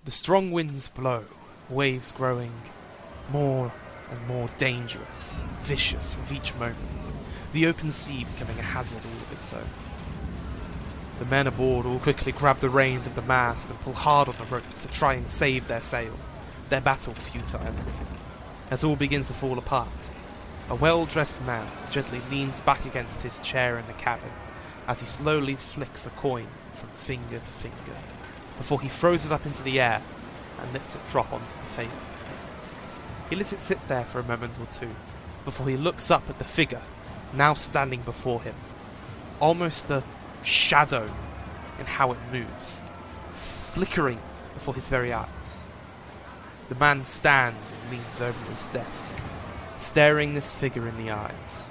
The strong winds blow, waves growing more and more dangerous, vicious with each moment, the open sea becoming a hazard all of its own. The men aboard all quickly grab the reins of the mast and pull hard on the ropes to try and save their sail, their battle futile. As all begins to fall apart, a well-dressed man gently leans back against his chair in the cabin as he slowly flicks a coin from finger to finger, before he throws it up into the air and lets it drop onto the table. He lets it sit there for a moment or two, before he looks up at the figure now standing before him, almost a shadow in how it moves, flickering before his very eyes. The man stands and leans over his desk, staring this figure in the eyes.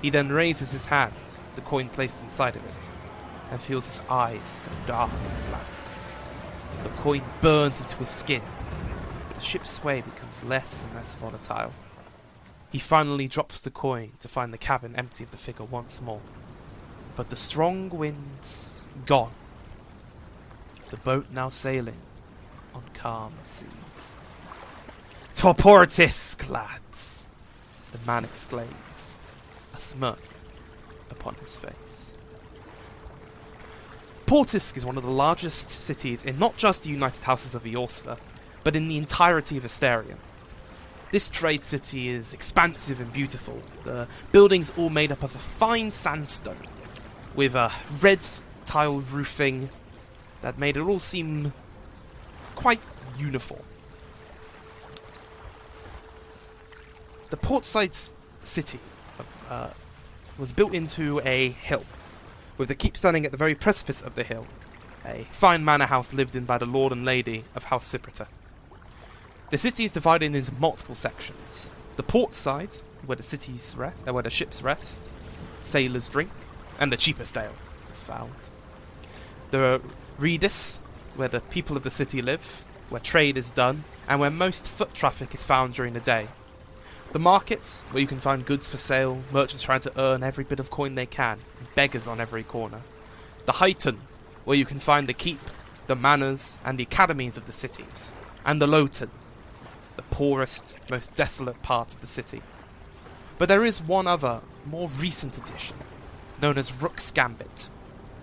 He then raises his hand, the coin placed inside of it, and feels his eyes go dark and black. The coin burns into his skin, but the ship's sway becomes less and less volatile. He finally drops the coin to find the cabin empty of the figure once more. But the strong winds gone. The boat now sailing on calm seas. "Torportis, lads!" the man exclaims, a smirk upon his face. Portisk is one of the largest cities in not just the United Houses of Eorsta, but in the entirety of Estarion. This trade city is expansive and beautiful, the buildings all made up of a fine sandstone, with a red tile roofing that made it all seem quite uniform. The portside city was built into a hill, with the keep standing at the very precipice of the hill, a fine manor house lived in by the lord and lady of House Cyprita. The city is divided into multiple sections. The port side, where the ships rest, sailors drink, and the cheapest ale is found. The Redis, where the people of the city live, where trade is done, and where most foot traffic is found during the day. The market, where you can find goods for sale, merchants trying to earn every bit of coin they can, and beggars on every corner. The Heighton, where you can find the keep, the manors, and the academies of the cities. And the Lowton, the poorest, most desolate part of the city. But there is one other, more recent addition, known as Rook's Gambit,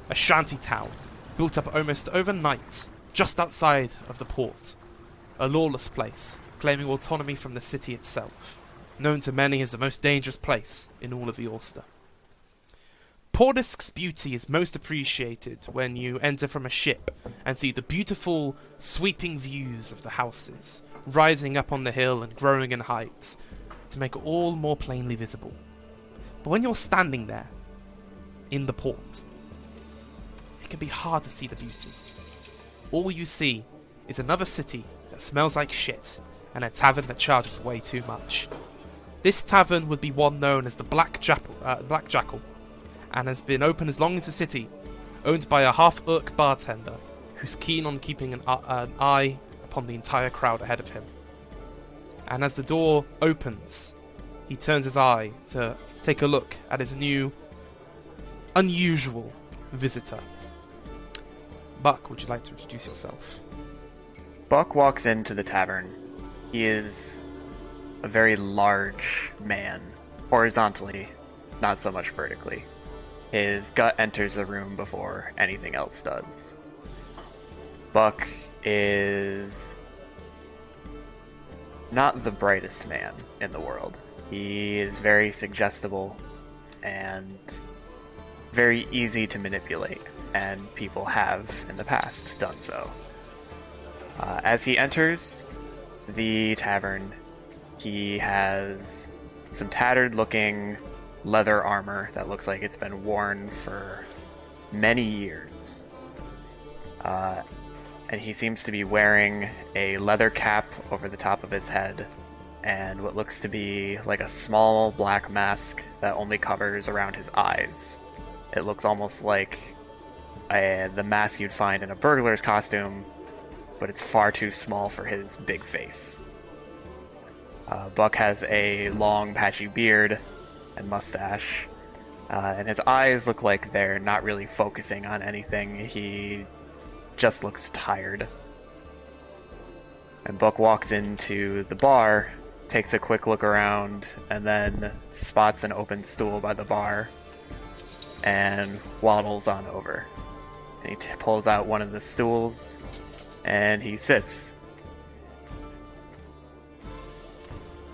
a shanty town built up almost overnight just outside of the port, a lawless place claiming autonomy from the city itself, known to many as the most dangerous place in all of Eorsta. Portisk's beauty is most appreciated when you enter from a ship and see the beautiful, sweeping views of the houses, rising up on the hill and growing in height, to make it all more plainly visible. But when you're standing there, in the port, it can be hard to see the beauty. All you see is another city that smells like shit, and a tavern that charges way too much. This tavern would be one known as the Black Jackal, and has been open as long as the city, owned by a half-orc bartender who's keen on keeping an eye upon the entire crowd ahead of him. And as the door opens, he turns his eye to take a look at his new, unusual visitor. Buck, would you like to introduce yourself? Buck walks into the tavern. He is a very large man, horizontally, not so much vertically. His gut enters the room before anything else does. Buck is not the brightest man in the world. He is very suggestible and very easy to manipulate, and people have in the past done so. As he enters the tavern, he has some tattered looking leather armor that looks like it's been worn for many years. And he seems to be wearing a leather cap over the top of his head and what looks to be like a small black mask that only covers around his eyes. It looks almost like the mask you'd find in a burglar's costume, but it's far too small for his big face. Buck has a long patchy beard and mustache, and his eyes look like they're not really focusing on anything. He just looks tired. And Buck walks into the bar, takes a quick look around, and then spots an open stool by the bar and waddles on over. And he pulls out one of the stools and he sits.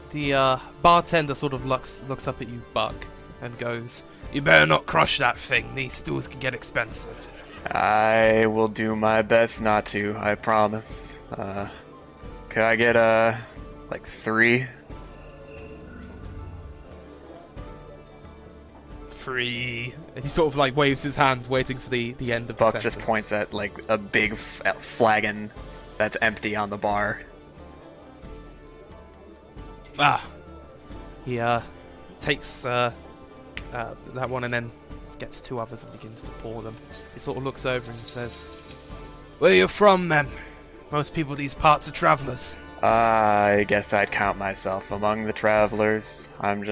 The bartender sort of looks up at you, Buck, and goes, "You better not crush that thing. These stools can get expensive." I will do my best not to, I promise. Could I get, like 3? 3. And he sort of like waves his hand, waiting for the end of the Buck sentence. just points at, like, a big flagon that's empty on the bar. He takes that one and then gets 2 others and begins to pour them. He sort of looks over and says, "Where you from, then? Most people these parts are travellers." I guess I'd count myself among the travelers. I'm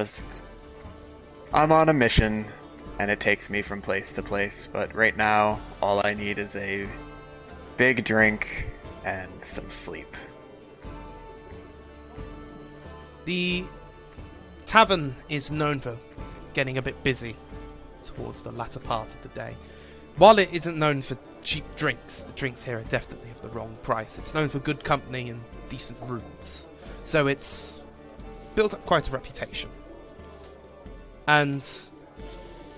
on a mission, and it takes me from place to place, but right now, all I need is a big drink and some sleep. The tavern is known for getting a bit busy towards the latter part of the day. While it isn't known for cheap drinks, the drinks here are definitely of the wrong price. It's known for good company and decent rooms. So it's built up quite a reputation. And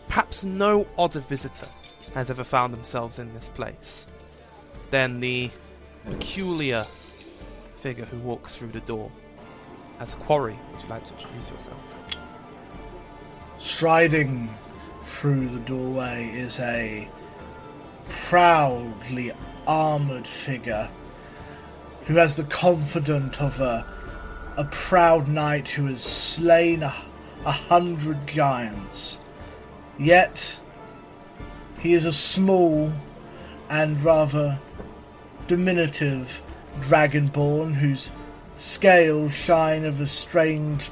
perhaps no odder visitor has ever found themselves in this place than the peculiar figure who walks through the door. As Quarry, would you like to introduce yourself? Striding through the doorway is a proudly armoured figure who has the confidence of a proud knight who has slain 100 giants. Yet, he is a small and rather diminutive dragonborn whose scales shine of a strange,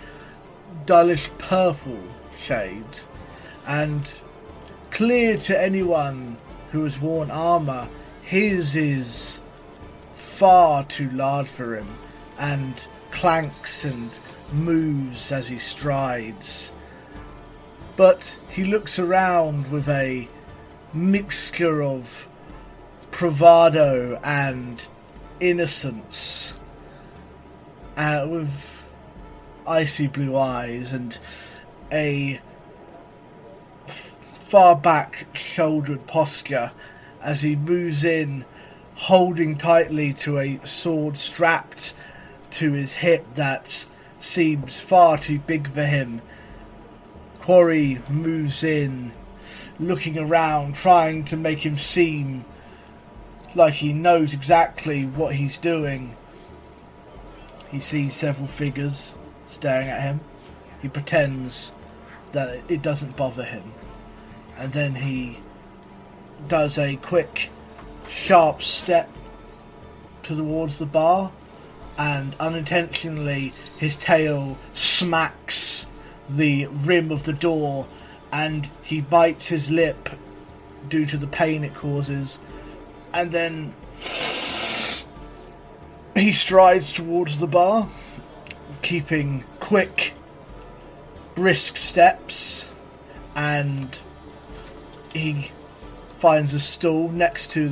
dullish purple shade, and clear to anyone who has worn armour, his is far too large for him, and clanks and moves as he strides. But he looks around with a mixture of bravado and innocence, with icy blue eyes and a far back shouldered posture as he moves in, holding tightly to a sword strapped to his hip that seems far too big for him. Quarry moves in, looking around, trying to make him seem like he knows exactly what he's doing. He sees several figures staring at him. He pretends that it doesn't bother him. And then he does a quick, sharp step towards the bar, and unintentionally his tail smacks the rim of the door, and he bites his lip due to the pain it causes, and then he strides towards the bar, keeping quick, brisk steps, and he finds a stool next to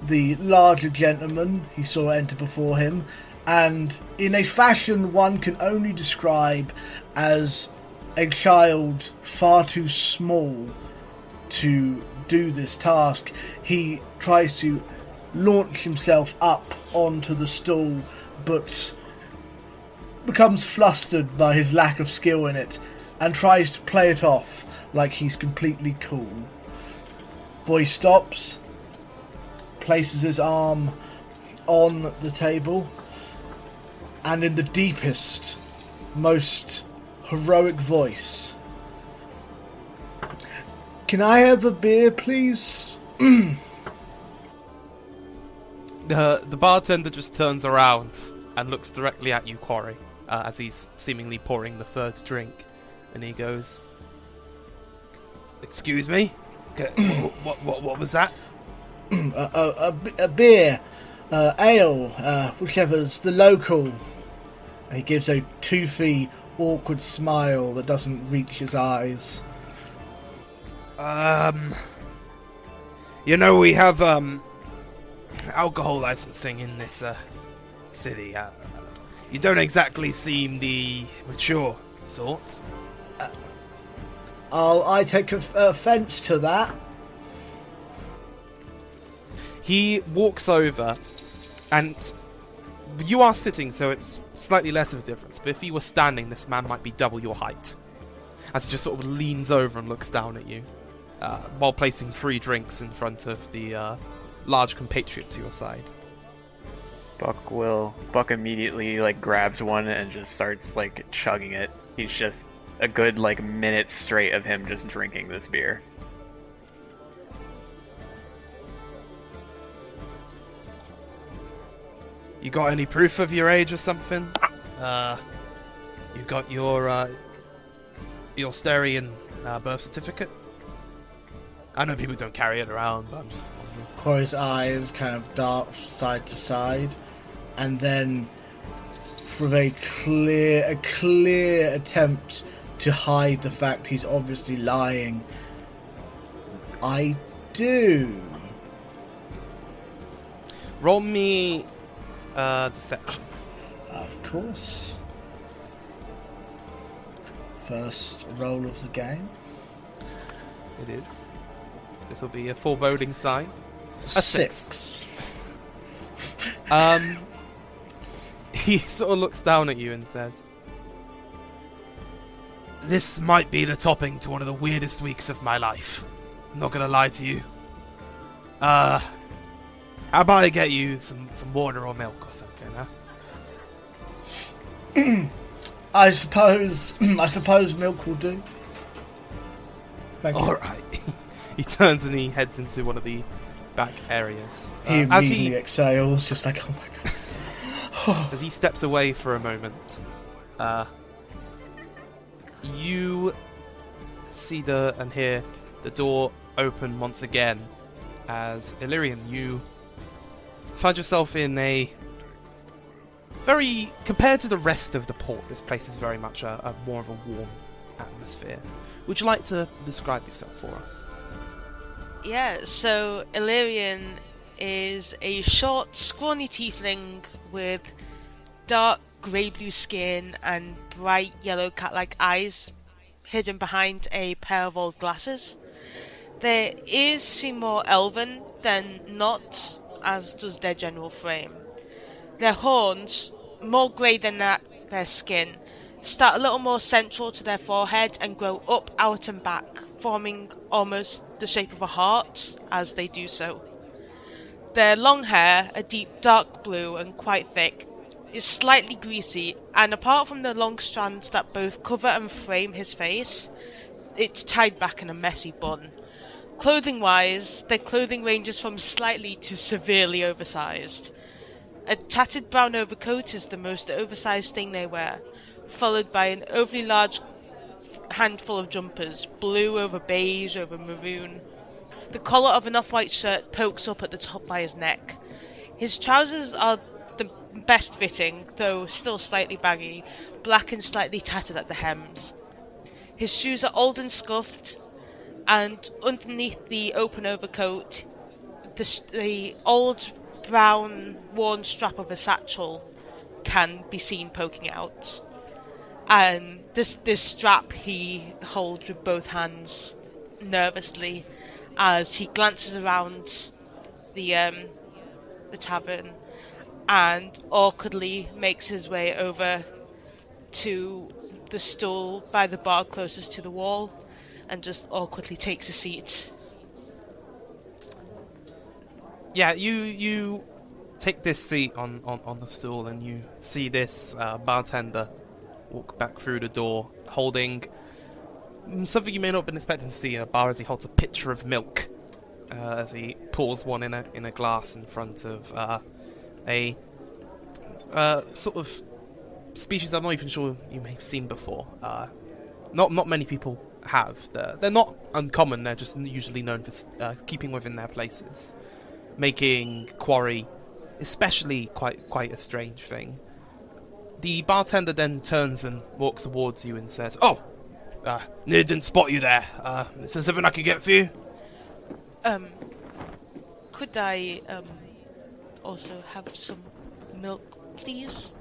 the larger gentleman he saw enter before him, and in a fashion one can only describe as a child far too small to do this task, he tries to launch himself up onto the stool, but becomes flustered by his lack of skill in it, and tries to play it off like he's completely cool. Boy stops, places his arm on the table, and in the deepest, most heroic voice, "Can I have a beer, please?" The bartender just turns around and looks directly at you, Quarry, as he's seemingly pouring the third drink, and he goes, "Excuse me? What was that?" A beer. Ale, whichever's the local. And he gives a toothy, awkward smile that doesn't reach his eyes. You know, we have alcohol licensing in this city. You don't exactly seem the mature sort. I take offence to that. He walks over, and you are sitting, so it's slightly less of a difference. But if you were standing, this man might be double your height. As he just sort of leans over and looks down at you, while placing 3 drinks in front of the large compatriot to your side. Buck immediately like grabs one and just starts like chugging it. He's just a good like minute straight of him just drinking this beer. You got any proof of your age or something? You got your Estarion birth certificate? I know people don't carry it around, but I'm just wondering. Corey's eyes kind of dart side to side, and then, from a clear attempt to hide the fact he's obviously lying, I do. Roll me deception. Of course. First roll of the game. It is. This will be a foreboding sign. A 6. He sort of looks down at you and says, "This might be the topping to one of the weirdest weeks of my life. I'm not gonna lie to you. How about I get you some water or milk or something, huh?" I suppose milk will do. Thank you. Alright. He turns and he heads into one of the back areas. He immediately exhales, just like, oh my god. As he steps away for a moment, you see and hear the door open once again as Illyrian, you find yourself in a very, compared to the rest of the port, this place is very much a more of a warm atmosphere. Would you like to describe yourself for us? Yeah, so Illyrian is a short, scrawny tiefling with dark grey-blue skin and bright yellow cat-like eyes hidden behind a pair of old glasses. Their ears seem more elven than not, as does their general frame. Their horns, more grey than their skin, start a little more central to their forehead and grow up, out and back, forming almost the shape of a heart as they do so. Their long hair, a deep dark blue and quite thick, is slightly greasy, and apart from the long strands that both cover and frame his face, it's tied back in a messy bun. Clothing-wise, their clothing ranges from slightly to severely oversized. A tattered brown overcoat is the most oversized thing they wear, followed by an overly large handful of jumpers, blue over beige over maroon. The collar of an off-white shirt pokes up at the top by his neck. His trousers are the best fitting, though still slightly baggy, black and slightly tattered at the hems. His shoes are old and scuffed, and underneath the open overcoat, the old brown worn strap of a satchel can be seen poking out. And this strap he holds with both hands nervously as he glances around the tavern and awkwardly makes his way over to the stool by the bar closest to the wall and just awkwardly takes a seat. Yeah, you take this seat on the stool and you see this bartender walk back through the door holding something you may not have been expecting to see in a bar, as he holds a pitcher of milk as he pours one in a glass in front of a sort of species I'm not even sure you may have seen before. Not many people have. They're not uncommon, they're just usually known for keeping within their places. Making quarry especially quite a strange thing. The bartender then turns and walks towards you and says, "Oh, near didn't spot you there. Is there something I could get for you?" Could I also have some milk, please?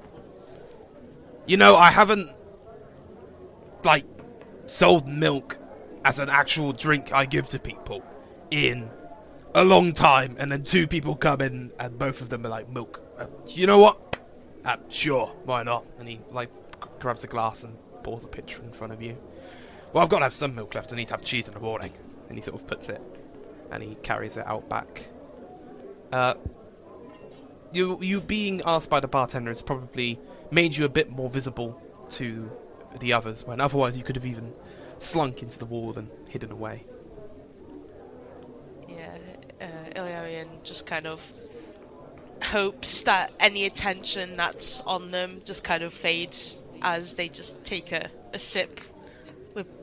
You know, I haven't, like, sold milk as an actual drink I give to people in a long time, and then two people come in and both of them are like, milk. You know what? Sure, why not? And he, like, grabs a glass and pours a pitcher in front of you. Well, I've got to have some milk left. I need to have cheese in the morning. And he sort of puts it, and he carries it out back. You being asked by the bartender has probably made you a bit more visible to the others, when otherwise you could have even slunk into the wall and hidden away. Yeah, Ilarion just kind of hopes that any attention that's on them just kind of fades as they just take a sip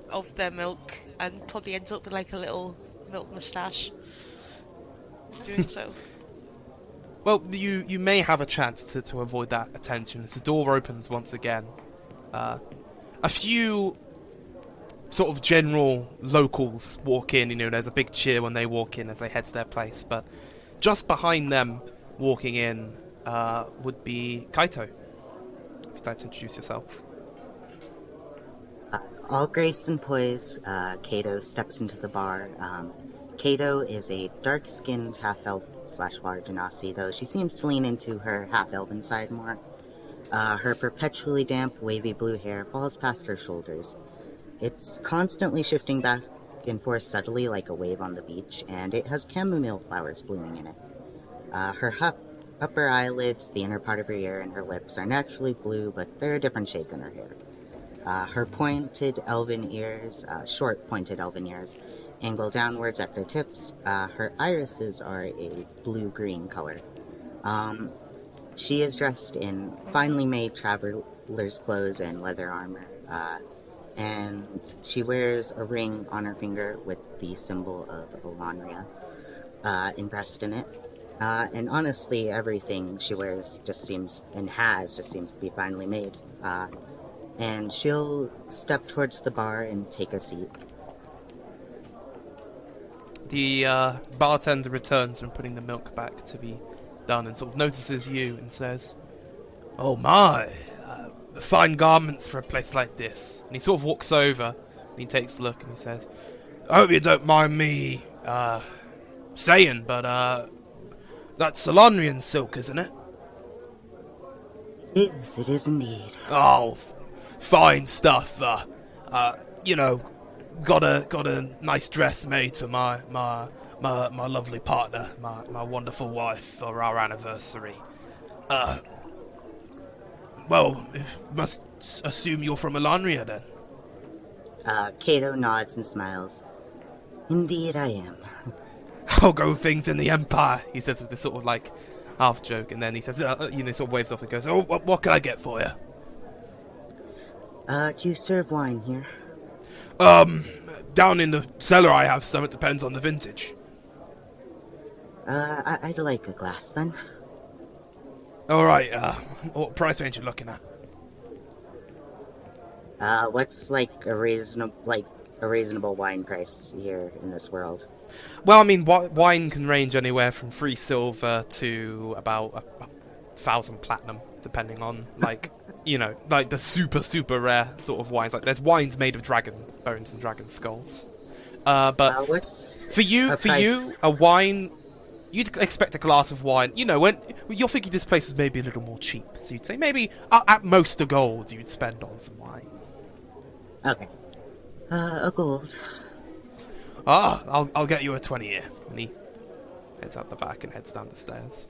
of their milk, and probably ends up with like a little milk moustache doing so. Well, you may have a chance to avoid that attention as the door opens once again. A few sort of general locals walk in. You know, there's a big cheer when they walk in as they head to their place, but just behind them walking in would be Kaito. If you'd like to introduce yourself. All grace and poise, Kato steps into the bar. Kato is a dark-skinned half-elf /wild genasi, though she seems to lean into her half-elven side more. Her perpetually damp, wavy blue hair falls past her shoulders. It's constantly shifting back and forth subtly like a wave on the beach, and it has chamomile flowers blooming in it. Her upper eyelids, the inner part of her ear, and her lips are naturally blue, but they're a different shade than her hair. Her pointed elven ears, short pointed elven ears, angle downwards at their tips. Her irises are a blue-green color. She is dressed in finely made traveler's clothes and leather armor, and she wears a ring on her finger with the symbol of Olanria impressed in it. And honestly, everything she wears just seems to be finely made. And she'll step towards the bar and take a seat. The bartender returns from putting the milk back to be done and sort of notices you and says, "Oh my, fine garments for a place like this." And he sort of walks over and he takes a look and he says, "I hope you don't mind me saying, but that's Solonrian silk, isn't it?" It is indeed. "Oh, fine stuff. You know, got a nice dress made for my lovely partner, my wonderful wife for our anniversary. Well, must assume you're from Elanria then." Kato nods and smiles. Indeed I am. "How go things in the Empire?" he says with this sort of like half joke, and then he says, sort of waves off and goes, "Oh, what can I get for you?" Do you serve wine here? Down in the cellar I have some. It depends on the vintage. I'd like a glass then. Alright, what price range you looking at? What's like a reasonable wine price here in this world? Well, I mean, wine can range anywhere from 3 silver to about 1,000 platinum, depending on, like, you know, like the super, super rare sort of wines. Like, there's wines made of dragon bones and dragon skulls. But what's for you, a wine, you'd expect a glass of wine. You know, when you're thinking this place is maybe a little more cheap, so you'd say maybe at most a gold you'd spend on some wine. Okay. A gold. I'll get you a 20 here. And he heads out the back and heads down the stairs.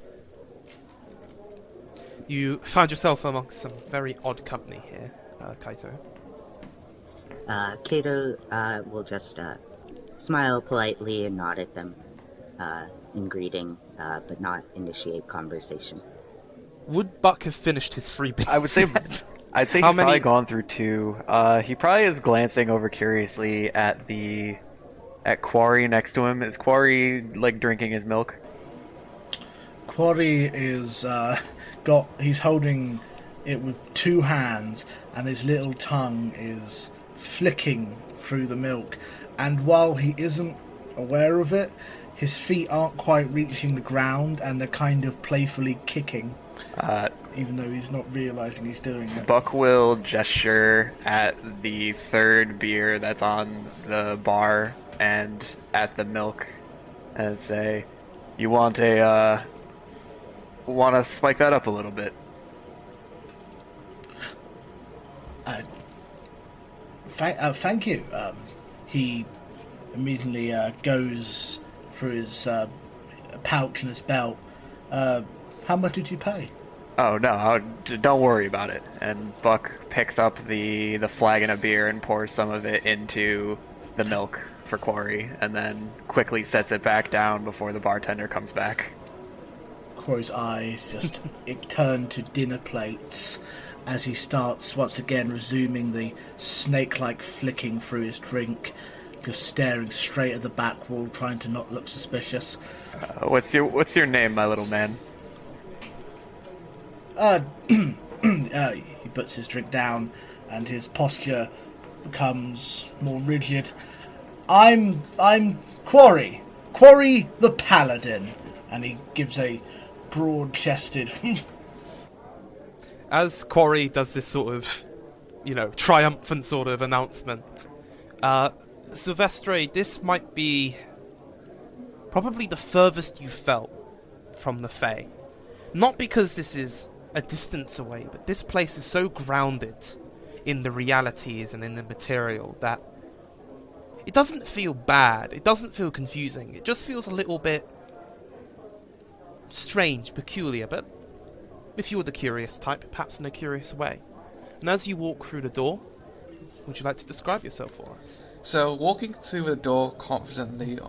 You find yourself amongst some very odd company here, Kaito. Kato will just smile politely and nod at them in greeting, but not initiate conversation. Would Buck have finished his free beers? I would say, I'd say he's probably gone through 2. He probably is glancing over curiously at Quarry next to him. Is Quarry like drinking his milk? Quarry is he's holding it with two hands, and his little tongue is flicking through the milk. And while he isn't aware of it, his feet aren't quite reaching the ground, and they're kind of playfully kicking, even though he's not realizing he's doing it. Buck will gesture at the third beer that's on the bar and at the milk, and say, "You want to spike that up a little bit?" Thank you. He immediately goes through his pouch and his belt. How much did you pay? Oh, no, don't worry about it. And Buck picks up the flagon of beer and pours some of it into the milk for Quarry, and then quickly sets it back down before the bartender comes back. Quarry's eyes just turn to dinner plates as he starts once again resuming the snake-like flicking through his drink, just staring straight at the back wall, trying to not look suspicious. What's your name, my little man? He puts his drink down, and his posture becomes more rigid. I'm Quarry the Paladin, and he gives a broad-chested. As Quarry does this sort of, triumphant sort of announcement, Silvestre, this might be probably the furthest you felt from the Fae. Not because this is a distance away, but this place is so grounded in the realities and in the material that it doesn't feel bad, it doesn't feel confusing, it just feels a little bit strange, peculiar, but if you were the curious type, perhaps in a curious way. And as you walk through the door, would you like to describe yourself for us? So, walking through the door confidently,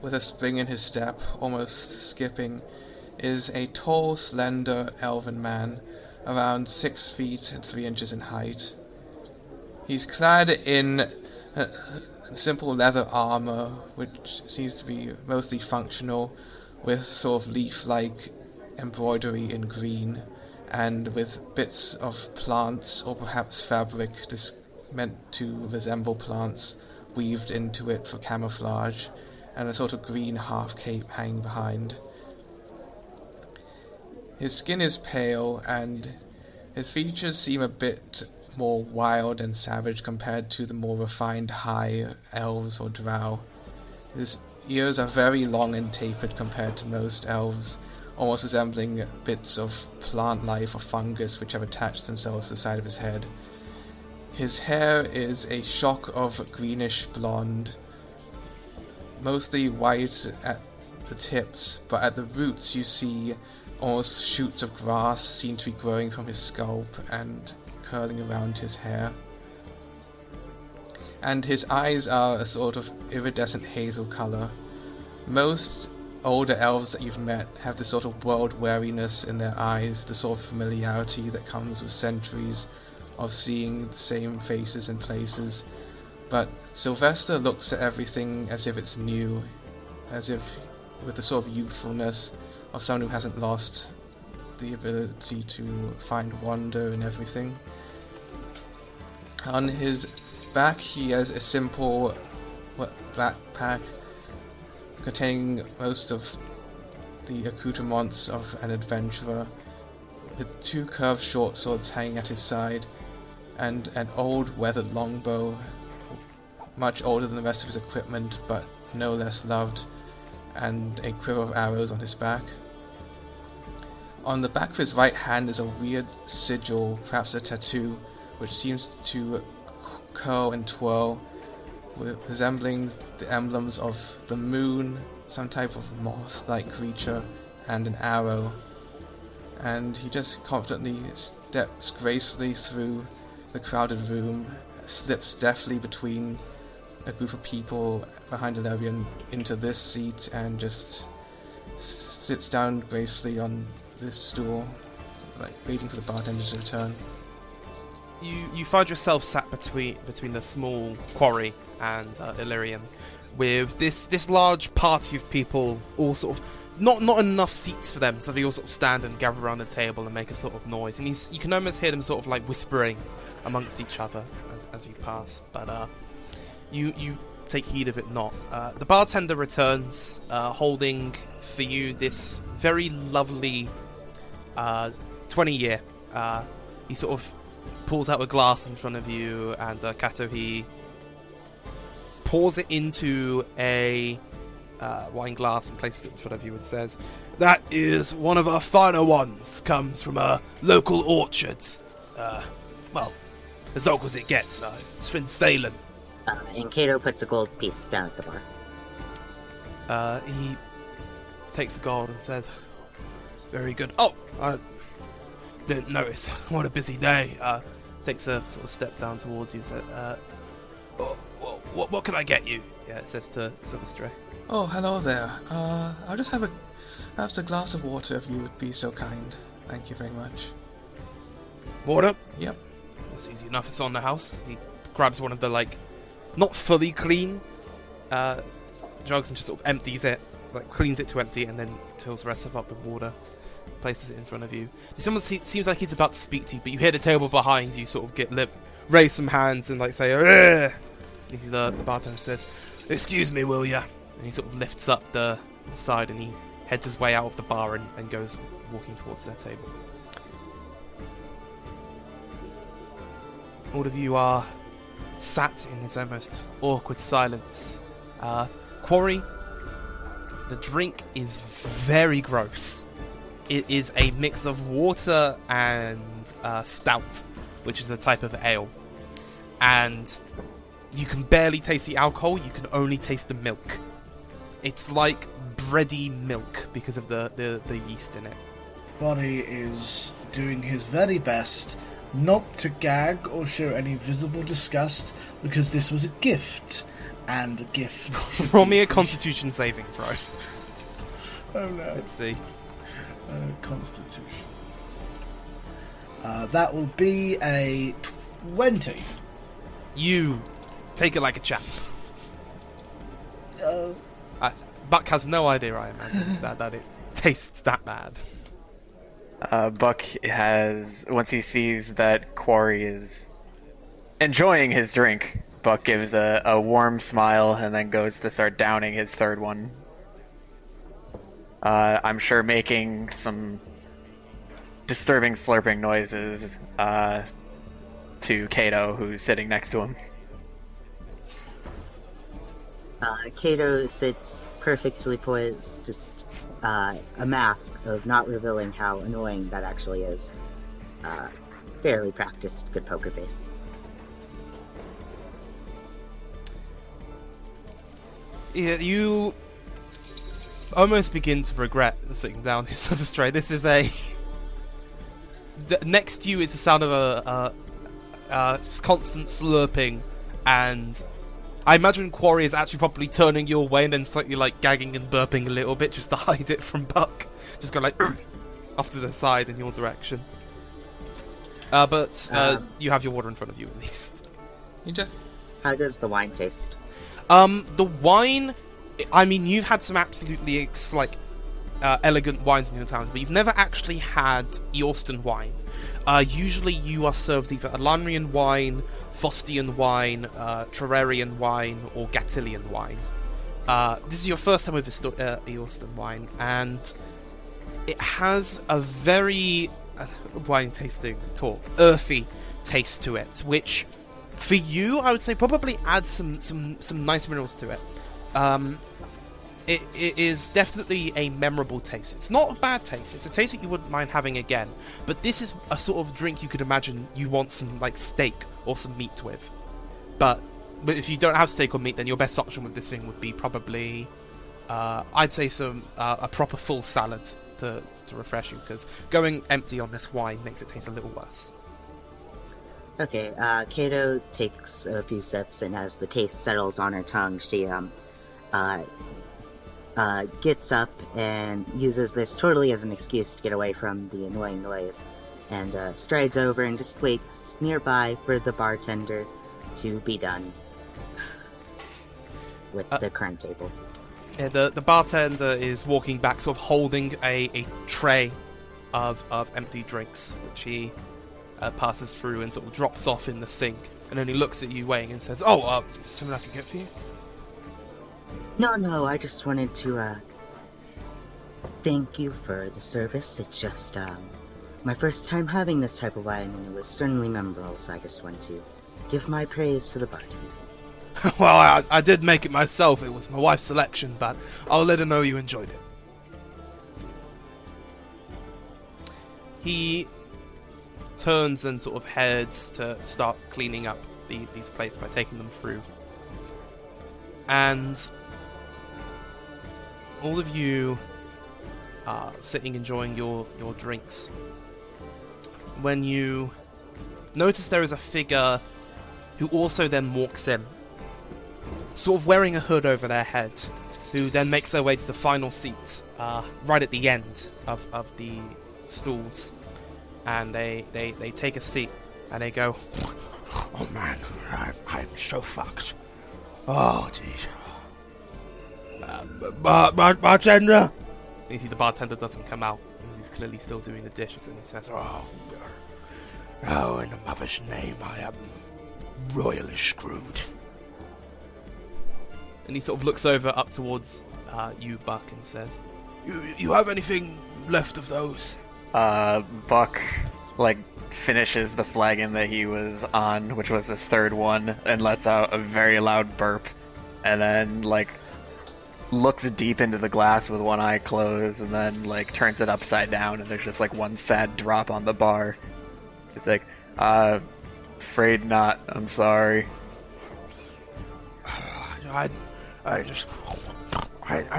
with a spring in his step, almost skipping, is a tall, slender, elven man, around 6 feet and 3 inches in height. He's clad in simple leather armor, which seems to be mostly functional, with sort of leaf-like embroidery in green, and with bits of plants or perhaps fabric meant to resemble plants weaved into it for camouflage, and a sort of green half cape hanging behind. His skin is pale, and his features seem a bit more wild and savage compared to the more refined high elves or drow. His ears are very long and tapered compared to most elves, almost resembling bits of plant life or fungus which have attached themselves to the side of his head. His hair is a shock of greenish blonde, mostly white at the tips, but at the roots you see almost shoots of grass seem to be growing from his scalp and curling around his hair. And his eyes are a sort of iridescent hazel colour. Most older elves that you've met have this sort of world weariness in their eyes, the sort of familiarity that comes with centuries of seeing the same faces and places. But Sylvester looks at everything as if it's new, as if with the sort of youthfulness of someone who hasn't lost the ability to find wonder in everything. On his back he has a simple backpack containing most of the accoutrements of an adventurer, with 2 curved short swords hanging at his side, and an old weathered longbow, much older than the rest of his equipment, but no less loved, and a quiver of arrows on his back. On the back of his right hand is a weird sigil, perhaps a tattoo, which seems to curl and twirl, resembling the emblems of the moon, some type of moth-like creature, and an arrow. And he just confidently steps gracefully through the crowded room, slips deftly between a group of people behind Elerion into this seat, and just sits down gracefully on this stool, like waiting for the bartender to return. You find yourself sat between the small quarry and Illyrian, with this large party of people all sort of not enough seats for them, so they all sort of stand and gather around the table and make a sort of noise. And you can almost hear them sort of like whispering amongst each other as you pass. But you take heed of it not. The bartender returns, holding for you this very lovely 20-year. He sort of pulls out a glass in front of you, and Kato, he pours it into a wine glass and places it in front of you and says, "That is one of our finer ones. Comes from a local orchard. Well, as local as it gets. It's from Thalen." And Kato puts a gold piece down at the bar. He takes the gold and says, "Very good. Oh, I didn't notice. What a busy day." Takes a sort of step down towards you and says, what can I get you?" Yeah, it says to Silverstray. Oh, hello there. I'll just have a glass of water if you would be so kind. Thank you very much. Water? Yep. It's easy enough. It's on the house. He grabs one of the, like, not fully clean jugs and just sort of empties it, like cleans it to empty, and then fills the rest of it up with water. Places it in front of you. Someone seems like he's about to speak to you, but you hear the table behind you sort of raise some hands and like say, "Ugh!" The bartender says, "Excuse me, will ya?" And he sort of lifts up the side and he heads his way out of the bar and goes walking towards their table. All of you are sat in this almost awkward silence. Quarry, the drink is very gross. It is a mix of water and stout, which is a type of ale. And you can barely taste the alcohol, you can only taste the milk. It's like bready milk because of the yeast in it. Bonnie is doing his very best not to gag or show any visible disgust because this was a gift. And a gift. Roll me a Constitution saving throw. Oh no. Let's see. Constitution. That will be a 20. You take it like a champ. Buck has no idea, I imagine, that it tastes that bad. Buck has, once he sees that Quarry is enjoying his drink, Buck gives a warm smile and then goes to start downing his third one. I'm sure making some disturbing slurping noises to Kato, who's sitting next to him. Kato sits perfectly poised, just a mask of not revealing how annoying that actually is. Fairly practiced, good poker face. Yeah, you almost begin to regret sitting down this other tray. This is next to you is the sound of a constant slurping, and I imagine Quarry is actually probably turning your way and then slightly like gagging and burping a little bit just to hide it from Buck. Just go like off to the side in your direction. But you have your water in front of you at least. How does the wine taste? The wine, I mean, you've had some absolutely elegant wines in your town, but you've never actually had Eorston wine. Usually you are served either Alanrian wine, Fostian wine, Terrarian wine, or Gatilian wine. This is your first time with Eorston wine, and it has a very wine tasting talk, earthy taste to it, which for you, I would say probably adds some nice minerals to it. It is definitely a memorable taste. It's not a bad taste. It's a taste that you wouldn't mind having again. But this is a sort of drink you could imagine you want some like steak or some meat with. But if you don't have steak or meat, then your best option with this thing would be probably, I'd say a proper full salad to refresh you, because going empty on this wine makes it taste a little worse. Okay, Kato takes a few sips, and as the taste settles on her tongue, she gets up and uses this totally as an excuse to get away from the annoying noise, and strides over and just waits nearby for the bartender to be done with the current table. Yeah, the bartender is walking back, sort of holding a tray of empty drinks, which he passes through and sort of drops off in the sink. And then he looks at you, weighing, and says, "Oh, something I can get for you?" No, I just wanted to, thank you for the service. It's just, my first time having this type of wine, and it was certainly memorable, so I just want to give my praise to the bartender. Well, I did make it myself. It was my wife's selection, but I'll let her know you enjoyed it. He turns and sort of heads to start cleaning up these plates by taking them through. And all of you are sitting enjoying your drinks when you notice there is a figure who also then walks in, sort of wearing a hood over their head, who then makes their way to the final seat, right at the end of the stools. And they take a seat, and they go, "Oh man, I'm so fucked. Oh, jeez. Bartender?" You see the bartender doesn't come out. He's clearly still doing the dishes, and he says, "Oh, in the mother's name, I am royally screwed." And he sort of looks over up towards you, Buck, and says, "You have anything left of those?" Buck, finishes the flagon that he was on, which was his third one, and lets out a very loud burp, and then, looks deep into the glass with one eye closed, and then, turns it upside down, and there's just, one sad drop on the bar. He's like, afraid not, I'm sorry. I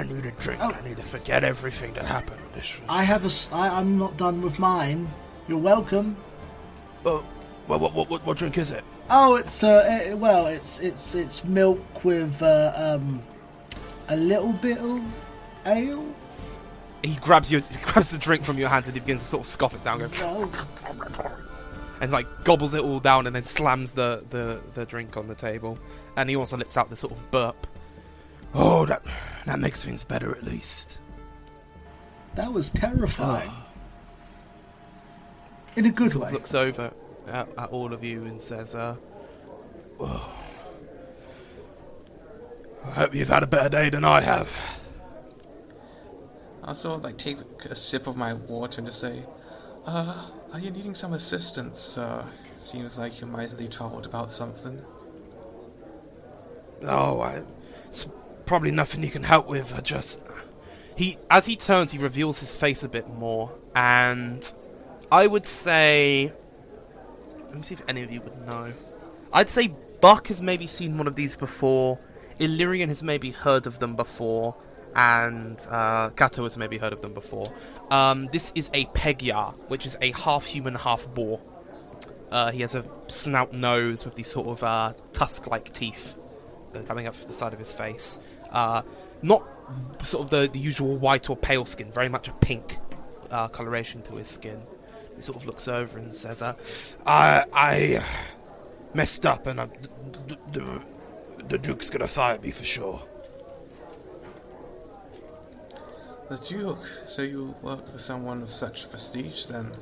need a drink. I need to forget everything that happened. I'm not done with mine. You're welcome. What drink is it? Oh, it's it's milk with a little bit of ale. He grabs the drink from your hand and he begins to sort of scoff it down, goes, and gobbles it all down, and then slams the drink on the table. And he also lets out this sort of burp. Oh, that makes things better at least. That was terrifying. In a good way. Looks over at all of you and says, I hope you've had a better day than I have. I'll sort of take a sip of my water and just say, are you needing some assistance? Seems like you're mightily troubled about something. It's probably nothing you can help with. As he turns, he reveals his face a bit more, and I would say, let me see if any of you would know. I'd say Buck has maybe seen one of these before, Illyrian has maybe heard of them before, and Kato has maybe heard of them before. This is a Pegyar, which is a half-human, half-boar. He has a snout nose with these sort of tusk-like teeth coming up the side of his face. Not sort of the usual white or pale skin, very much a pink coloration to his skin. He sort of looks over and says, I messed up, and the Duke's gonna fire me for sure. The Duke? So you work with someone of such prestige, then?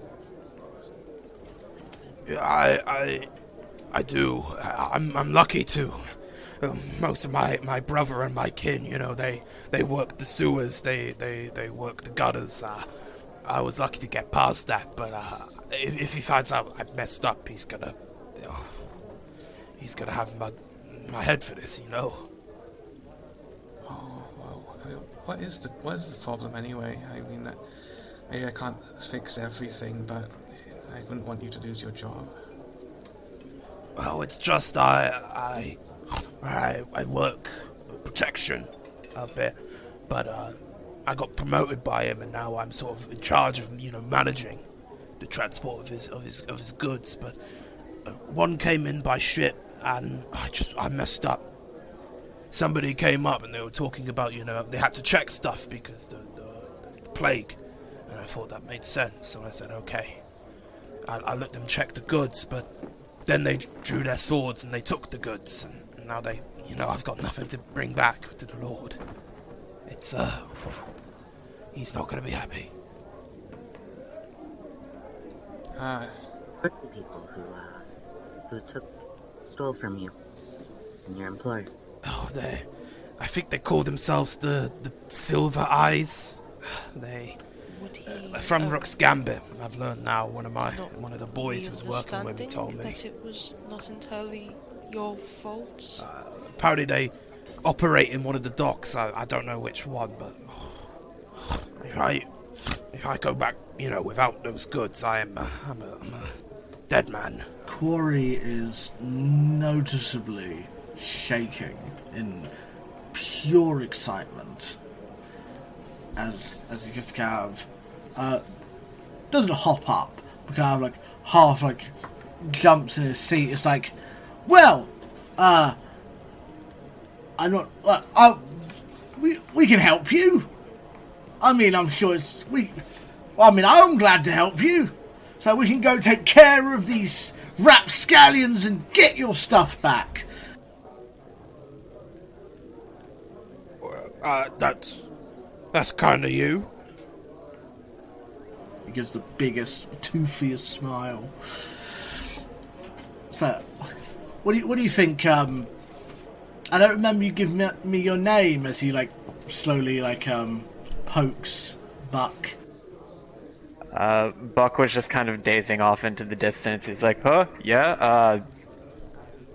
I do. I'm lucky to. Most of my brother and my kin, they work the sewers, they work the gutters. I was lucky to get past that, but if he finds out I messed up, he's gonna have my head for this, Oh, well, what is the problem anyway? I mean, maybe I can't fix everything, but I wouldn't want you to lose your job. Well, it's just I work protection a bit, but I got promoted by him, and now I'm sort of in charge of managing the transport of his goods. But one came in by ship, and I messed up. Somebody came up and they were talking about they had to check stuff because the plague, and I thought that made sense. So I said okay, I let them check the goods, but then they drew their swords and they took the goods, and now I've got nothing to bring back to the Lord. It's, he's not gonna be happy. What the people who stole from you and your employer? Oh, I think they call themselves the Silver Eyes. They're from Rook's Gambit. I've learned now. One of the boys who was working with me told me that it was not entirely your fault. Apparently they operate in one of the docks. I don't know which one, but if I go back, without those goods, I'm a dead man. Quarry is noticeably shaking in pure excitement as he just kind of doesn't hop up, but kind of like half like jumps in his seat. It's like, well, I'm not. We can help you. I mean, I'm sure I'm glad to help you. So we can go take care of these rapscallions and get your stuff back. That's kind of you. He gives the biggest, toofiest smile. So, what do you think? I don't remember you giving me your name as he slowly pokes Buck. Buck was just kind of dazing off into the distance. He's like, huh? Yeah,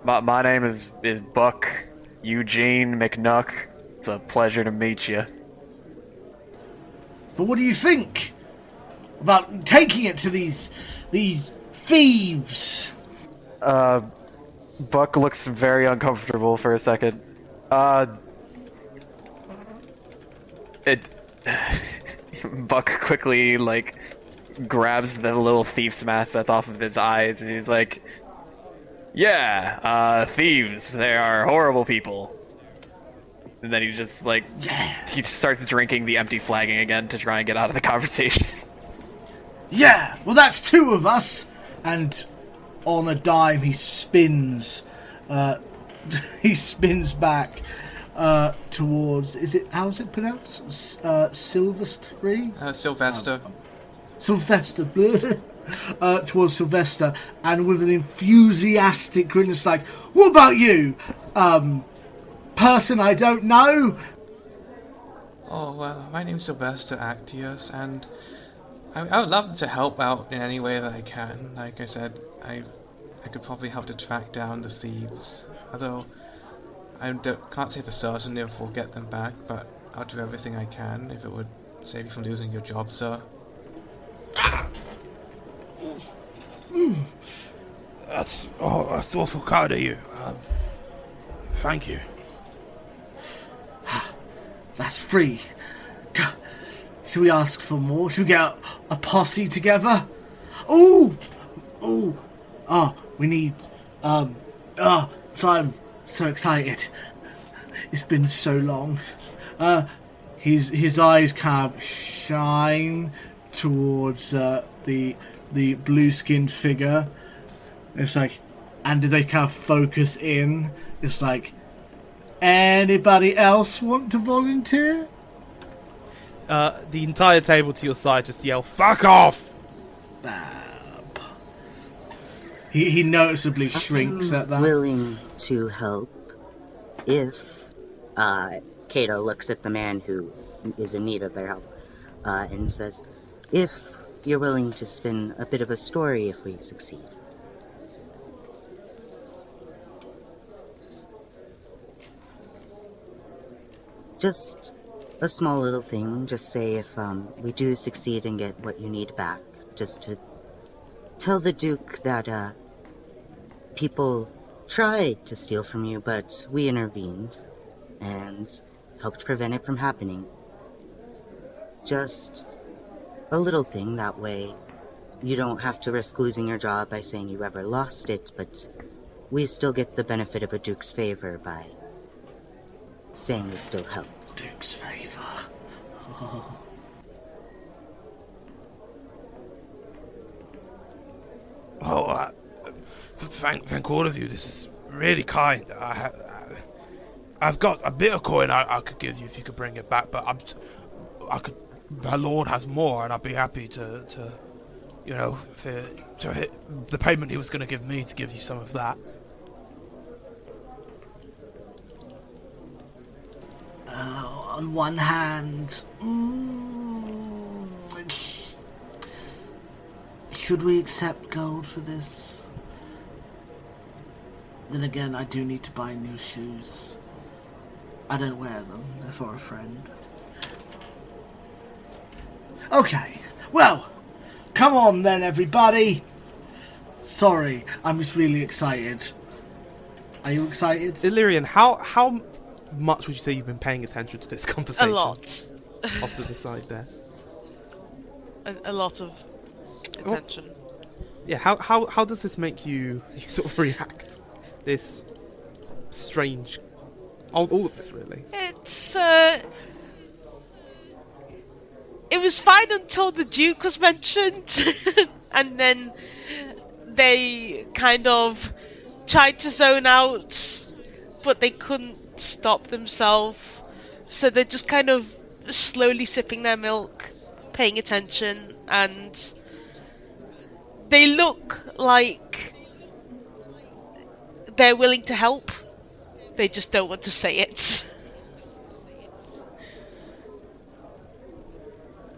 my name is Buck Eugene McNuck. It's a pleasure to meet you. But what do you think about taking it to these thieves? Buck looks very uncomfortable for a second. Buck quickly, grabs the little thief's mask that's off of his eyes, and he's like, yeah, thieves, they are horrible people. And then he just, he starts drinking the empty flagon again to try and get out of the conversation. Yeah, well, that's two of us. And on a dime, he spins. He spins back towards. How's it pronounced? Silvestry? Sylvester. Sylvester. Towards Sylvester, and with an enthusiastic grin, it's like, "What about you, person I don't know?" Oh, well, my name's Sylvester Actius, and I would love to help out in any way that I can. Like I said, I could probably help to track down the thieves, although I can't say for certain if we'll get them back, but I'll do everything I can if it would save you from losing your job, sir. That's awful kind of you. Thank you. That's free. Should we ask for more? Should we get a posse together? We need. So I'm so excited. It's been so long. His eyes kind of shine towards the blue-skinned figure. It's like, and do they kind of focus in? It's like, anybody else want to volunteer? The entire table to your side just yell, "Fuck off!" He noticeably shrinks at that. I'm willing to help if Cato looks at the man who is in need of their help and says, if you're willing to spin a bit of a story if we succeed. Just a small little thing. Just say if we do succeed and get what you need back. Just to tell the Duke that people tried to steal from you, but we intervened and helped prevent it from happening. Just a little thing, that way you don't have to risk losing your job by saying you ever lost it, but we still get the benefit of a Duke's favor by saying we still help. Duke's favor. Thank all of you. This is really kind. I've got a bit of coin I could give you if you could bring it back, but my lord has more, and I'd be happy to you know, to hit the payment he was going to give me to give you some of that. On one hand, should we accept gold for this? Then again, I do need to buy new shoes. I don't wear them, they're for a friend. Okay, well, come on then, everybody. Sorry, I'm just really excited. Are you excited? Illyrian, how much would you say you've been paying attention to this conversation? A lot. Off to the side there. A lot of attention. Yeah, how does this make you sort of react? This strange... All of this, really. It's, it was fine until the Duke was mentioned, and then they kind of tried to zone out, but they couldn't stop themselves, so they're just kind of slowly sipping their milk, paying attention, and they look like they're willing to help. They just don't want to say it.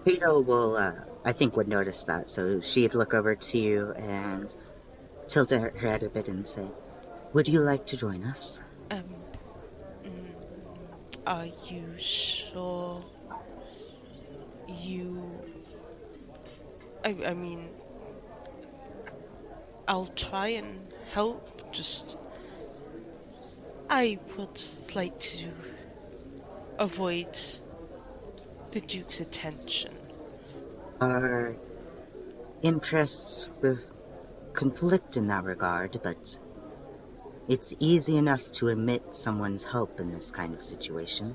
Cato will, I think, would notice that, so she'd look over to you and tilt her head a bit and say, "Would you like to join us?" Are you sure you... I mean, I'll try and help, just... I would like to avoid the Duke's attention. Our interests conflict in that regard, but it's easy enough to admit someone's help in this kind of situation.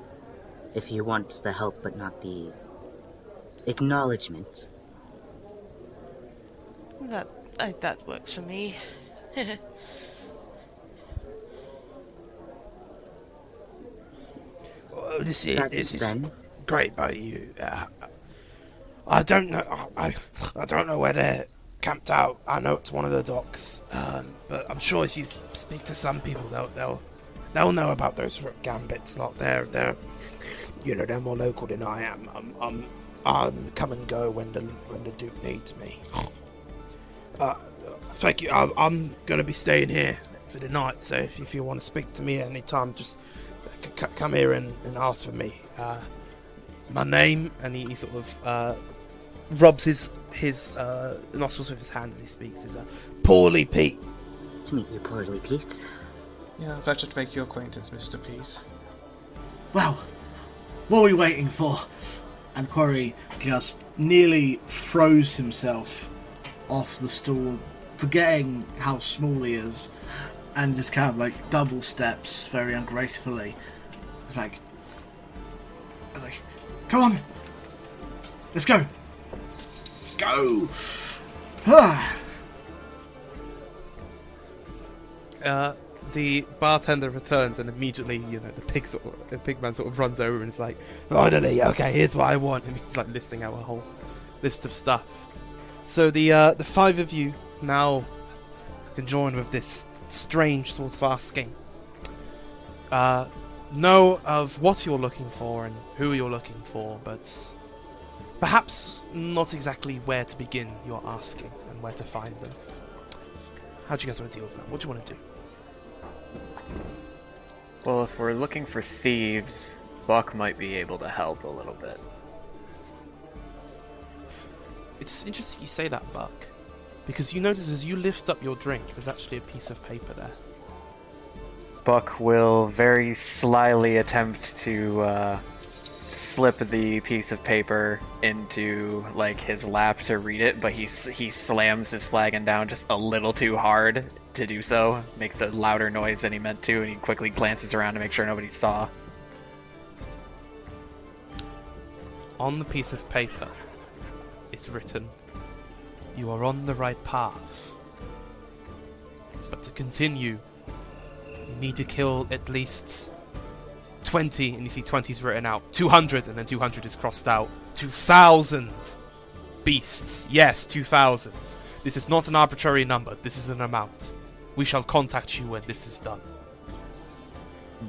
If you want the help but not the acknowledgement. That works for me. Well, this is great by you. I don't know. I don't know where they're camped out. I know it's one of the docks, but I'm sure if you speak to some people, they'll know about those gambits. Lot. They're they're more local than I am. I'm come and go when the Duke needs me. Thank you. I'm going to be staying here for the night, so if you want to speak to me at any time, just come here and ask for me. My name, and he sort of rubs his nostrils with his hand as he speaks, is Poorly Pete. To meet you, Poorly Pete. Yeah, pleasure to make your acquaintance, Mr. Pete. Well, what are we waiting for? And Quarry just nearly throws himself off the stool, forgetting how small he is, and just kind of like double steps very ungracefully. It's like, come on, let's go. Let's go. The bartender returns, and immediately, the pig man sort of runs over and is like, "Finally, okay, here's what I want." And he's like listing out a whole list of stuff. So the five of you now can join with this strange sort of asking. Know of what you're looking for and who you're looking for, but perhaps not exactly where to begin your asking and where to find them. How do you guys want to deal with that? What do you want to do? Well, if we're looking for thieves, Buck might be able to help a little bit. It's interesting you say that, Buck, because you notice as you lift up your drink, there's actually a piece of paper there. Buck will very slyly attempt to slip the piece of paper into his lap to read it, but he slams his flagon down just a little too hard to do so. Makes a louder noise than he meant to, and he quickly glances around to make sure nobody saw. On the piece of paper, it's written, "You are on the right path. But to continue, you need to kill at least 20, and you see 20 is written out. 200, and then 200 is crossed out. 2,000 beasts. Yes, 2,000. This is not an arbitrary number. This is an amount. We shall contact you when this is done.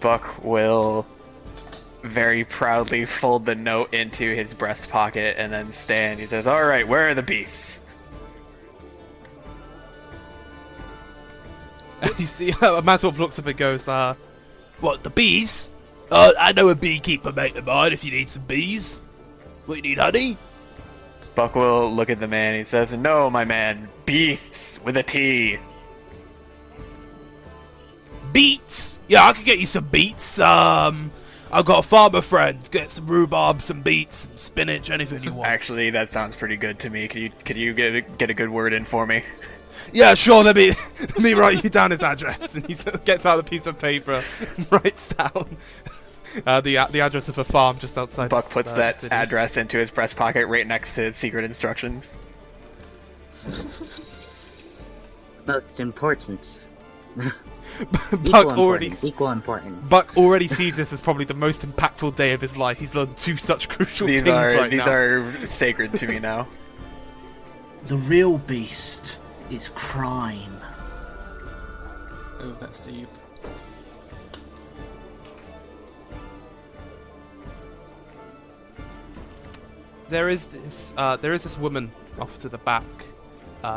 Buck will very proudly fold the note into his breast pocket and then stand. He says, "Alright, where are the beasts?" You see, Mazwolf looks up and goes, what, the bees? I know a beekeeper mate of mine if you need some bees. What, you need honey? Buck will look at the man. He says, "No, my man, beasts with a T." Beets? Yeah, I could get you some beets. I've got a farmer friend. Get some rhubarb, some beets, some spinach, anything you want. Actually, that sounds pretty good to me. Could you get a good word in for me? Yeah, sure, let me write you down his address. And he gets out a piece of paper and writes down the address of a farm just outside. Buck puts that city. address into his breast pocket right next to his secret instructions. Most important. Equal important. Buck already sees this as probably the most impactful day of his life. He's learned 2 such crucial things right now. These are sacred to me now. The real beast is crime. Oh, that's deep. There is this woman off to the back,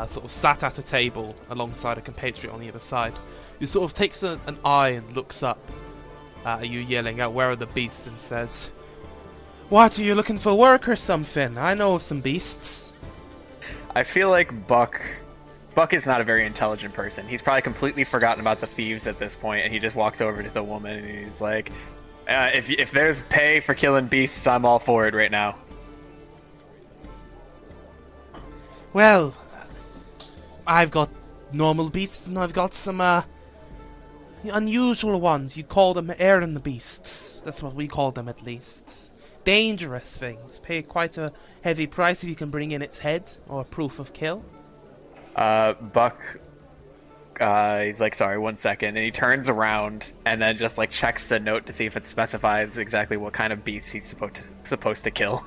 sort of sat at a table alongside a compatriot on the other side, who sort of takes an eye and looks up at you yelling out, "Where are the beasts?" and says, "What, are you looking for work or something? I know of some beasts." I feel like Buck is not a very intelligent person. He's probably completely forgotten about the thieves at this point, and he just walks over to the woman and he's like, if there's pay for killing beasts, I'm all for it right now. Well, I've got normal beasts and I've got some unusual ones. You'd call them errand beasts. That's what we call them, at least. Dangerous things. Pay quite a heavy price if you can bring in its head or proof of kill. Buck, he's like, "Sorry, 1 second," and he turns around and then just like checks the note to see if it specifies exactly what kind of beast he's supposed to kill.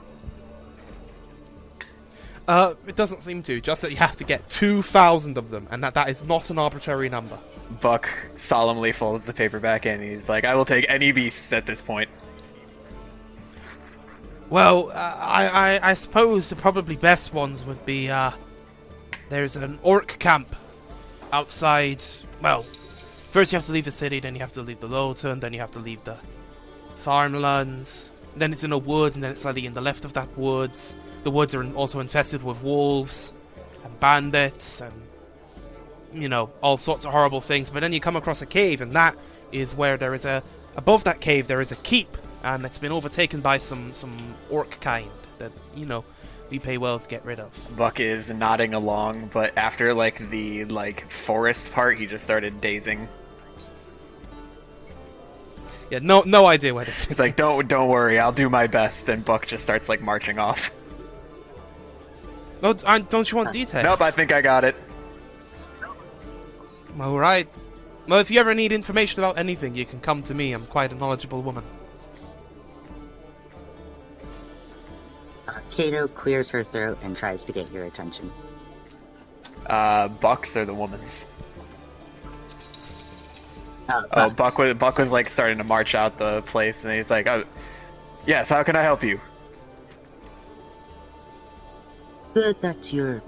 It doesn't seem to. Just that you have to get 2,000 of them, and that is not an arbitrary number. Buck solemnly folds the paper back in. He's like, "I will take any beasts at this point." Well, I suppose the probably best ones would be, there's an orc camp outside. Well, first you have to leave the city, then you have to leave the Lowton, then you have to leave the farmlands, then it's in a wood, and then it's slightly in the left of that woods. The woods are also infested with wolves and bandits and, you know, all sorts of horrible things. But then you come across a cave, and that is where there is above that cave there is a keep, and it's been overtaken by some orc kind that, you know, we pay well to get rid of. Buck is nodding along, but after the forest part, he just started dazing. Yeah, no idea where this is. It's like, don't worry, I'll do my best, and Buck just starts marching off. No, don't you want details? Nope, I think I got it. Alright. Well, if you ever need information about anything, you can come to me. I'm quite a knowledgeable woman. Kato clears her throat and tries to get your attention. Buck's or the woman's? Buck was starting to march out the place, and he's like, "Oh, yes, how can I help you?" Good that you're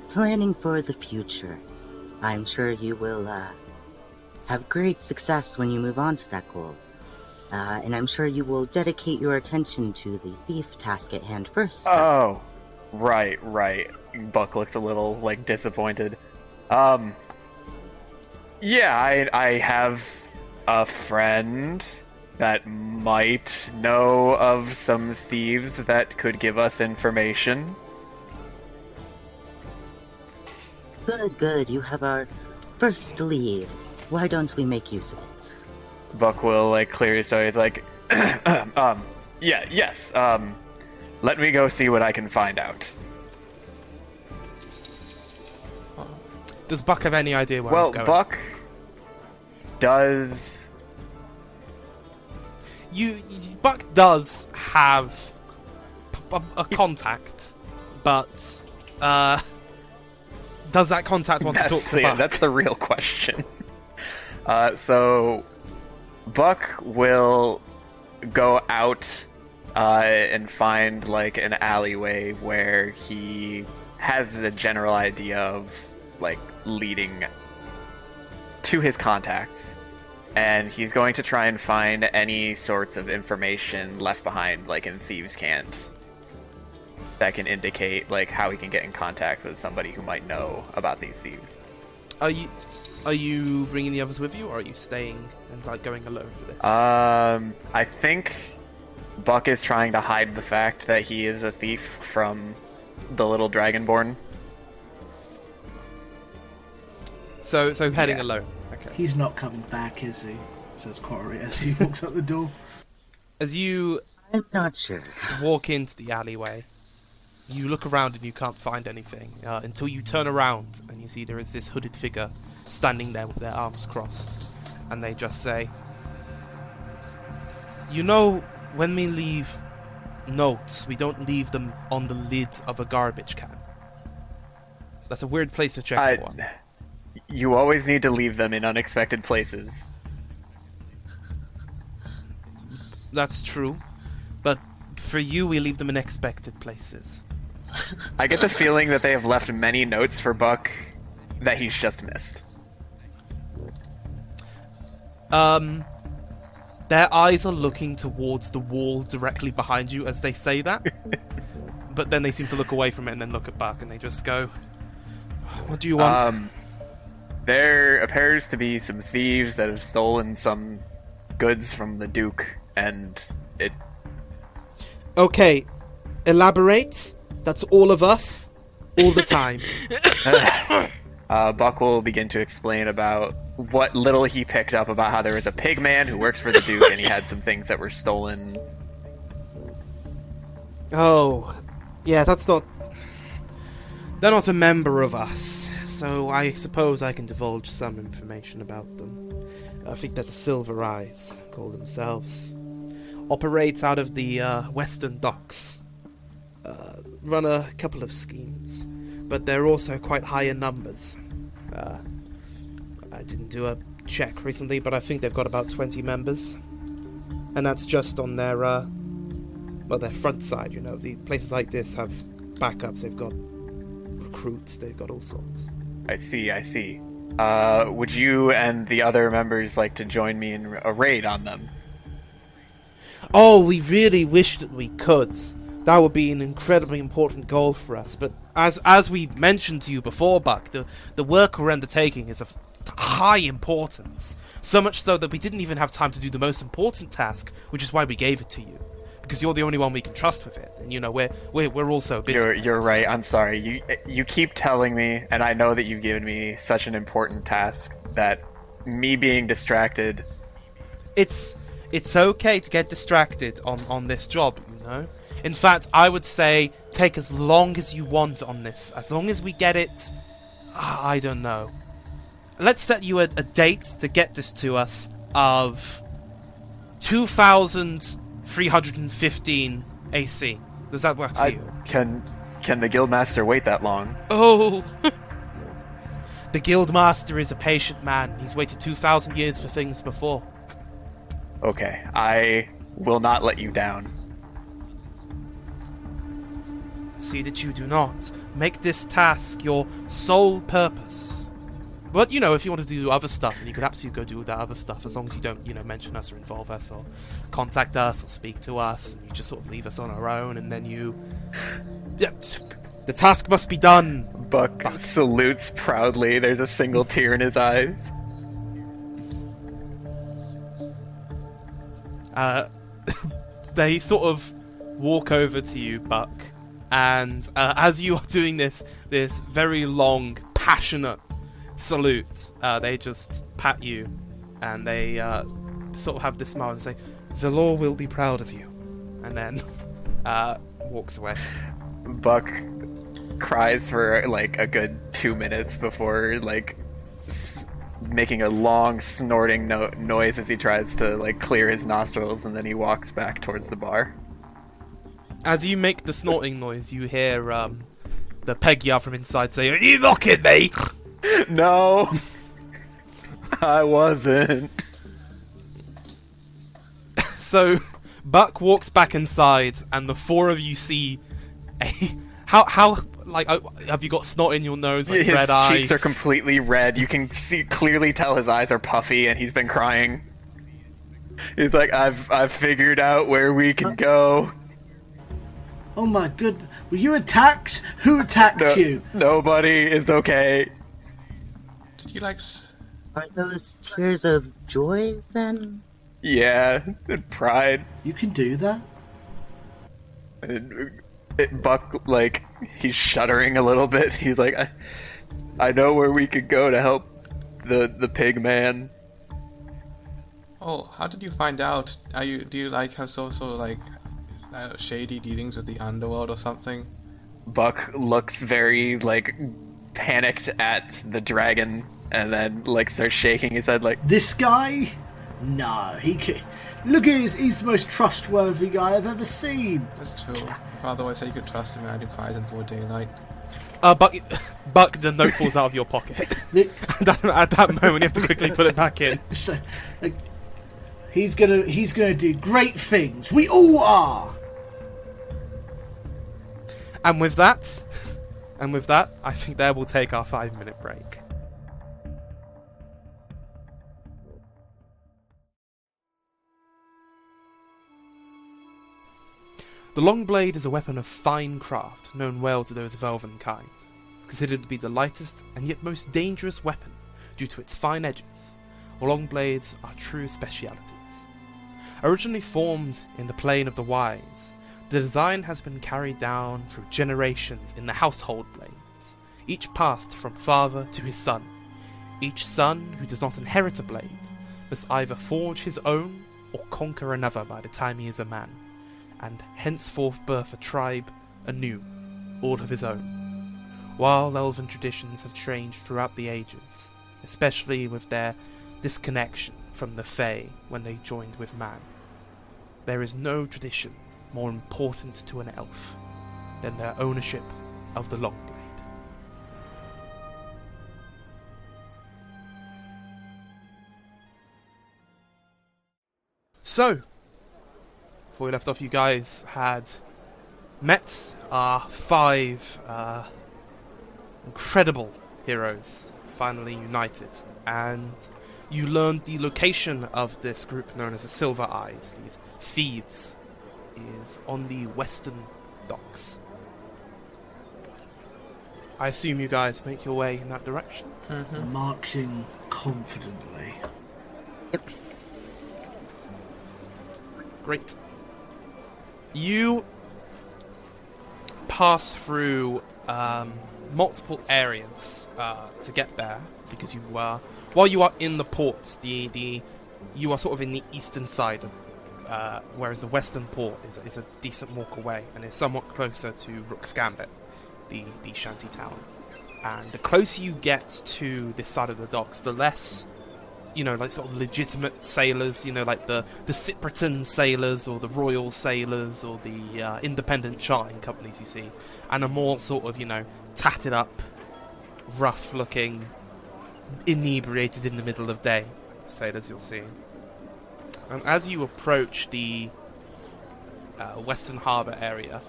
planning for the future. I'm sure you will have great success when you move on to that goal. And I'm sure you will dedicate your attention to the thief task at hand first. Oh, right. Buck looks a little disappointed. Yeah, I have a friend that might know of some thieves that could give us information. Good. You have our first lead. Why don't we make use of it? Buck will clear his throat. He's like, yes. Let me go see what I can find out. Does Buck have any idea where he's going? Buck does. Buck does have a contact, but does that contact want to talk to Buck? That's the real question. So Buck will go out and find like an alleyway where he has a general idea of like leading to his contacts, and he's going to try and find any sorts of information left behind, like in Thieves' Cant, that can indicate like how he can get in contact with somebody who might know about these thieves. Are you bringing the others with you, or are you staying and like going alone for this? I think Buck is trying to hide the fact that he is a thief from the little Dragonborn. So heading alone. Okay. He's not coming back, is he? Says Quarry as he walks out the door. As you I'm not sure. walk into the alleyway, you look around and you can't find anything until you turn around and you see there is this hooded figure standing there with their arms crossed, and they just say, "You know, when we leave notes, we don't leave them on the lid of a garbage can. That's a weird place to check for one." You always need to leave them in unexpected places. That's true, but for you, we leave them in expected places. I get the feeling that they have left many notes for Buck that he's just missed. Their eyes are looking towards the wall directly behind you as they say that, but then they seem to look away from it and then look at Buck and they just go, "What do you want?" There appears to be some thieves that have stolen some goods from the Duke, and it... Okay, elaborate. That's all of us, all the time. Buck will begin to explain about what little he picked up about how there was a pig man who works for the Duke, and he had some things that were stolen. Oh, yeah, that's not... They're not a member of us, so I suppose I can divulge some information about them. I think that the Silver Eyes call themselves. Operates out of the Western Docks. Run a couple of schemes, but they're also quite high in numbers. I didn't do a check recently, but I think they've got about 20 members. And that's just on their, their front side, you know. The places like this have backups, they've got recruits, they've got all sorts. I see. Would you and the other members like to join me in a raid on them? Oh, we really wish that we could. That would be an incredibly important goal for us, but as we mentioned to you before, Buck, the work we're undertaking is of high importance. So much so that we didn't even have time to do the most important task, which is why we gave it to you. Because you're the only one we can trust with it, and you know we're also busy. You're right. I'm sorry. You keep telling me, and I know that you've given me such an important task that me being distracted. It's okay to get distracted on this job, you know. In fact, I would say take as long as you want on this, as long as we get it. I don't know. Let's set you a date to get this to us of 2,315 AC. Does that work for you? Can the Guildmaster wait that long? Oh. The Guildmaster is a patient man. He's waited 2,000 years for things before. Okay, I will not let you down. See that you do not make this task your sole purpose. But, you know, if you want to do other stuff, then you could absolutely go do that other stuff, as long as you don't, you know, mention us or involve us or contact us or speak to us, and you just sort of leave us on our own, and then you... Yeah, the task must be done. Buck salutes proudly. There's a single tear in his eyes. They sort of walk over to you, Buck, and as you are doing this very long, passionate salute, they just pat you, and they sort of have this smile and say, "The law will be proud of you," and then walks away. Buck cries for like a good 2 minutes before like making a long snorting noise as he tries to like clear his nostrils, and then he walks back towards the bar. As you make the snorting noise, you hear the peg yell from inside say, "Are you mocking me?" No, I wasn't. So, Buck walks back inside, and the four of you see a how like have you got snot in your nose, like His red eyes? cheeks are completely red. You can clearly tell his eyes are puffy, and he's been crying. He's like, I've figured out where we can go. Oh my good, were you attacked? Who attacked you? Nobody is okay. Did you like? Are those tears of joy then? Yeah, and pride. You can do that? And Buck, like, he's shuddering a little bit. He's like, I know where we could go to help the pig man. Oh, how did you find out? Do you like have sort of like shady dealings with the underworld or something? Buck looks very like panicked at the dragon, and then like starts shaking his head like, This guy? No, look at he's the most trustworthy guy I've ever seen. That's true. Father always said you could trust him and he cries in broad daylight. Buck, the note falls out of your pocket. At that moment, you have to quickly put it back in. So, like, he's gonna do great things. We all are. And with that, I think there we'll take our 5-minute break. The long blade is a weapon of fine craft, known well to those of elven kind, considered to be the lightest and yet most dangerous weapon due to its fine edges. Long blades are true specialities. Originally formed in the Plain of the Wise, the design has been carried down through generations in the household blades, each passed from father to his son. Each son who does not inherit a blade must either forge his own or conquer another by the time he is a man, and henceforth birth a tribe anew, all of his own. While elven traditions have changed throughout the ages, especially with their disconnection from the Fae when they joined with man, there is no tradition more important to an elf than their ownership of the long blade. So, before we left off, you guys had met our 5 incredible heroes, finally united, and you learned the location of this group known as the Silver Eyes, these thieves, is on the western docks. I assume you guys make your way in that direction? Mm-hmm. Marching confidently. Yep. Great. You pass through multiple areas to get there, because while you are in the ports, you are sort of in the eastern side, whereas the western port is a decent walk away, and is somewhat closer to Rook's Gambit, the shanty town. And the closer you get to this side of the docks, the less, like sort of legitimate sailors, like the Cyprian sailors or the Royal sailors or the independent charting companies you see, and a more sort of, tatted up, rough-looking, inebriated in the middle of day sailors you'll see. And as you approach the Western Harbour area,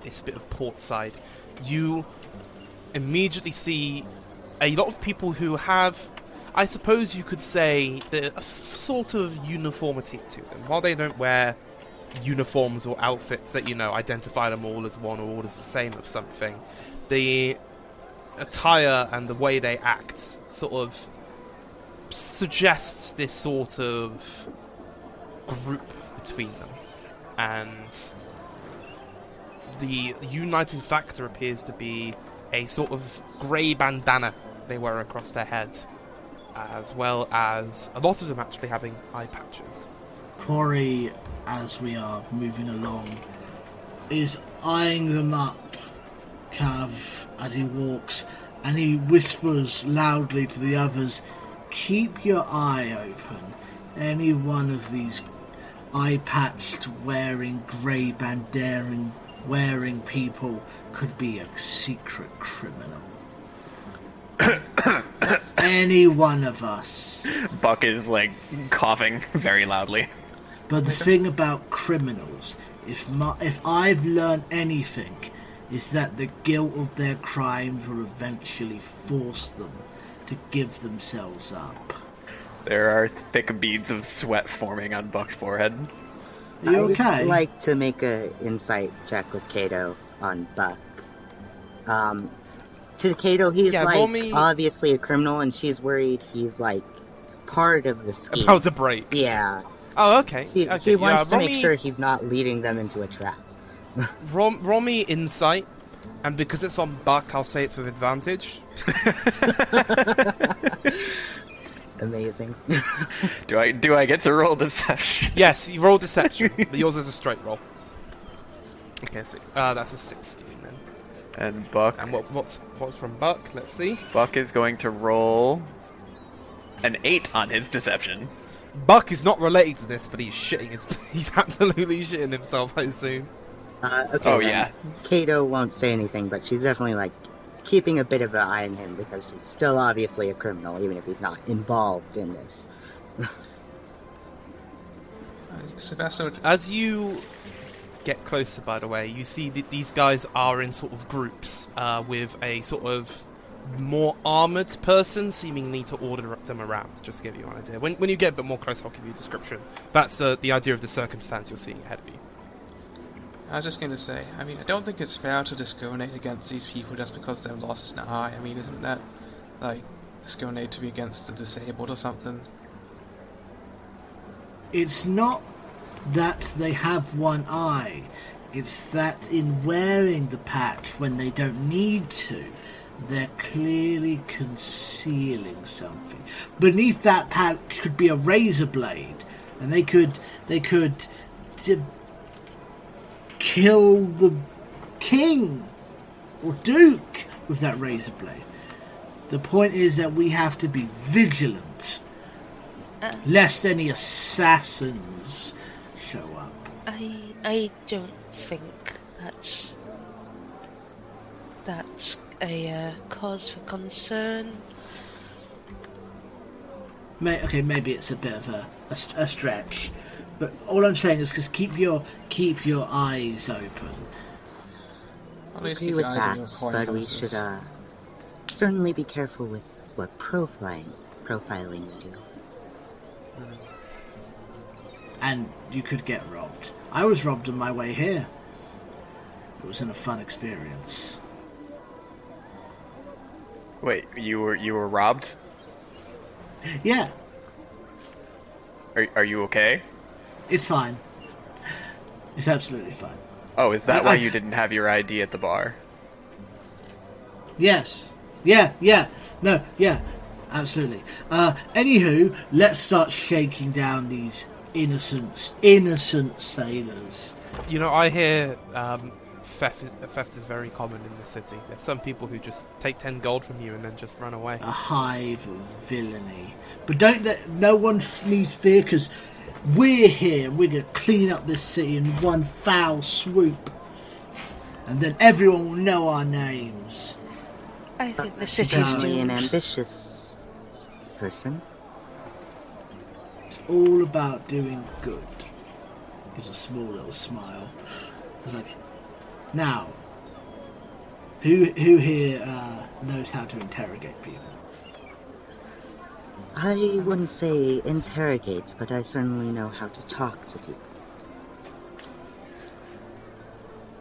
this bit of port side, you immediately see a lot of people who have, I suppose you could say, a sort of uniformity to them. While they don't wear uniforms or outfits that, identify them all as one or all as the same of something, the attire and the way they act sort of suggests this sort of group between them. And the uniting factor appears to be a sort of grey bandana they wear across their head, as well as a lot of them actually having eye patches. Corey, as we are moving along, is eyeing them up, kind of, as he walks, And he whispers loudly to the others, keep your eye open. Any one of these eye-patched wearing, grey bandana wearing people could be a secret criminal. Any one of us. Buck is like coughing very loudly. But the thing about criminals, if I've learned anything, is that the guilt of their crimes will eventually force them to give themselves up. There are thick beads of sweat forming on Buck's forehead. Are you I okay? would like to make a insight check with Kato on Buck. To Kato, he's roll like me- obviously a criminal, and she's worried he's like part of the scheme. About to break. Yeah, Oh, okay. she Okay, wants to roll make me- sure he's not leading them into a trap. Roll me insight, and because it's on Buck, I'll say it's with advantage. Amazing. Do I get to roll deception? Yes, you roll deception, but yours is a straight roll. Okay, so that's a 16 then. And Buck. And what's from Buck? Let's see. Buck is going to roll an 8 on his deception. Buck is not related to this, but he's absolutely shitting himself, I assume. Okay, Oh, then yeah. Kato won't say anything, but she's definitely like keeping a bit of an eye on him because he's still obviously a criminal, even if he's not involved in this. Sebastian, As you get closer, by the way, you see that these guys are in sort of groups with a sort of more armoured person seemingly to order them around, just to give you an idea. When you get a bit more close, I'll give you a description. That's the idea of the circumstance you're seeing ahead of you. I was just going to say, I mean, I don't think it's fair to discriminate against these people just because they've lost an eye. I mean, isn't that, like, discriminate to be against the disabled or something? It's not that they have one eye. It's that in wearing the patch when they don't need to, they're clearly concealing something. Beneath that patch could be a razor blade, and they could kill the king or duke with that razor blade. The point is that we have to be vigilant, lest any assassins show up. I don't think that's a cause for concern. Maybe it's a bit of a stretch, but all I'm saying is just keep your eyes open. At least Agree keep with your eyes on that, your coin but we houses. should certainly be careful with what profiling we do. And you could get robbed. I was robbed on my way here. It wasn't a fun experience. Wait, you were robbed? Yeah, Are you okay? it's fine. It's absolutely fine. Oh, is that I- why you didn't have your ID at the bar? Yes. Yeah. No, yeah. Absolutely. Anywho, let's start shaking down these innocent sailors. You know, I hear theft is very common in the city. There's some people who just take 10 gold from you and then just run away. A hive of villainy. But no one needs fear, because we're here. We're going to clean up this city in one foul swoop. And then everyone will know our names. I think the city's Definitely an doomed. ambitious person. It's all about doing good. Gives a small little smile. It's like, now, who here knows how to interrogate people? I wouldn't say interrogate, but I certainly know how to talk to people.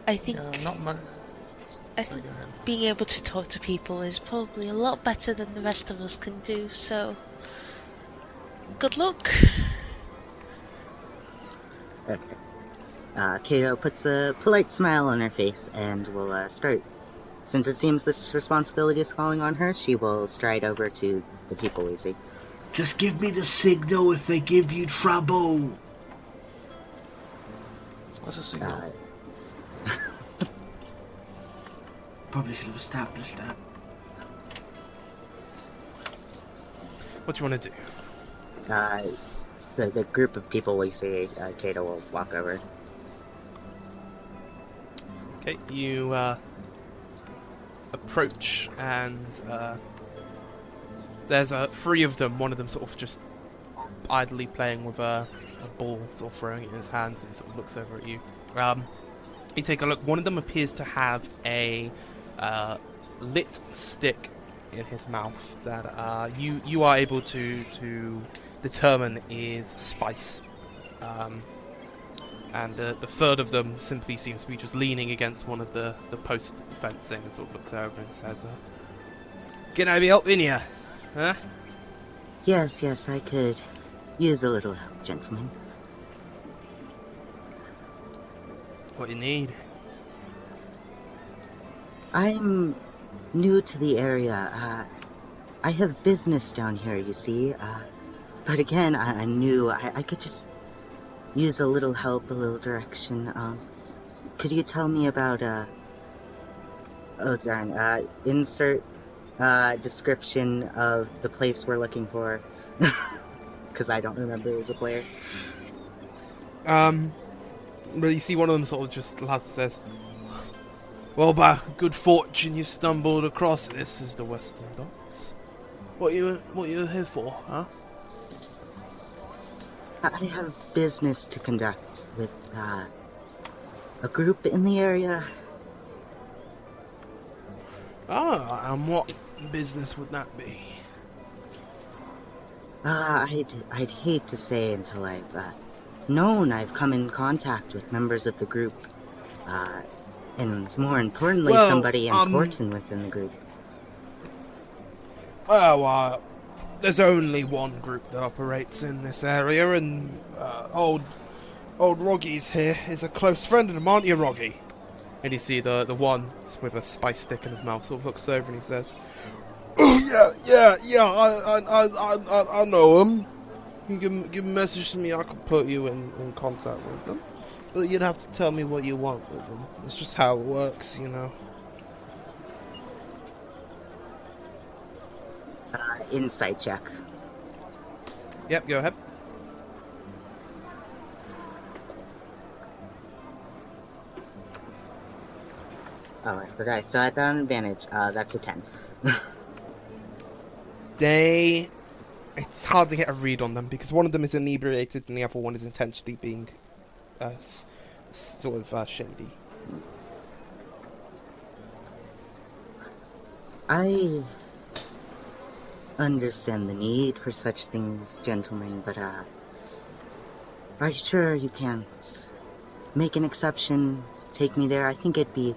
I think Not much. I Sorry, think go ahead. being able to talk to people is probably a lot better than the rest of us can do, so good luck. Okay. Kato puts a polite smile on her face and will start. Since it seems this responsibility is falling on her, she will stride over to the people we see. Just give me the signal if they give you trouble. What's the signal? Probably should have established that. What do you want to do? The group of people we see, Kato will walk over. Okay, you approach, and there's three of them. One of them sort of just idly playing with a ball, sort of throwing it in his hands, and he sort of looks over at you. You take a look. One of them appears to have a lit stick in his mouth that you are able to determine is spice. And the third of them simply seems to be just leaning against one of the posts of the fencing and sort of looks over and says, "Can I be helping you? Huh?" Yes, I could use a little help, gentlemen. What you need? I'm new to the area. I have business down here, you see. But again, I'm new. I could just use a little help, a little direction. Could you tell me about, oh darn, insert, description of the place we're looking for? Because I don't remember as a player. Well, you see one of them sort of just laughs and says, "Well, by good fortune you've stumbled across it. This is the Western Docks. What you here for, huh?" I have business to conduct with, a group in the area. Ah, and what business would that be? I'd hate to say until I've come in contact with members of the group, and more importantly, Well, somebody important within the group. Well, there's only one group that operates in this area, and old Roggy's here is a close friend of mine, aren't you, Roggy? And you see the one with a spice stick in his mouth sort of looks over and he says, "Oh yeah, I know him. You can give a message to me, I could put you in contact with them. But you'd have to tell me what you want with them. It's just how it works, you know." Insight check. Yep, go ahead. Oh, I forgot. I still had that on advantage. That's a 10. It's hard to get a read on them because one of them is inebriated and the other one is intentionally being sort of shady. I understand the need for such things, gentlemen, but are you sure you can't make an exception, take me there? I think it'd be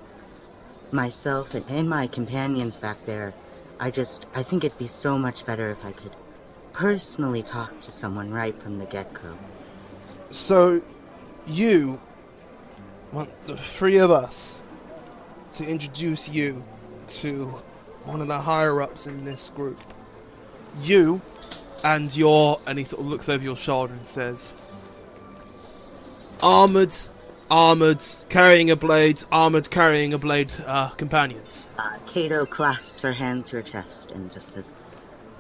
myself and my companions back there. I think it'd be so much better if I could personally talk to someone right from the get-go. So, you want the three of us to introduce you to one of the higher-ups in this group. You and he sort of looks over your shoulder and says, armoured, carrying a blade, companions. Kato clasps her hand to her chest and just says,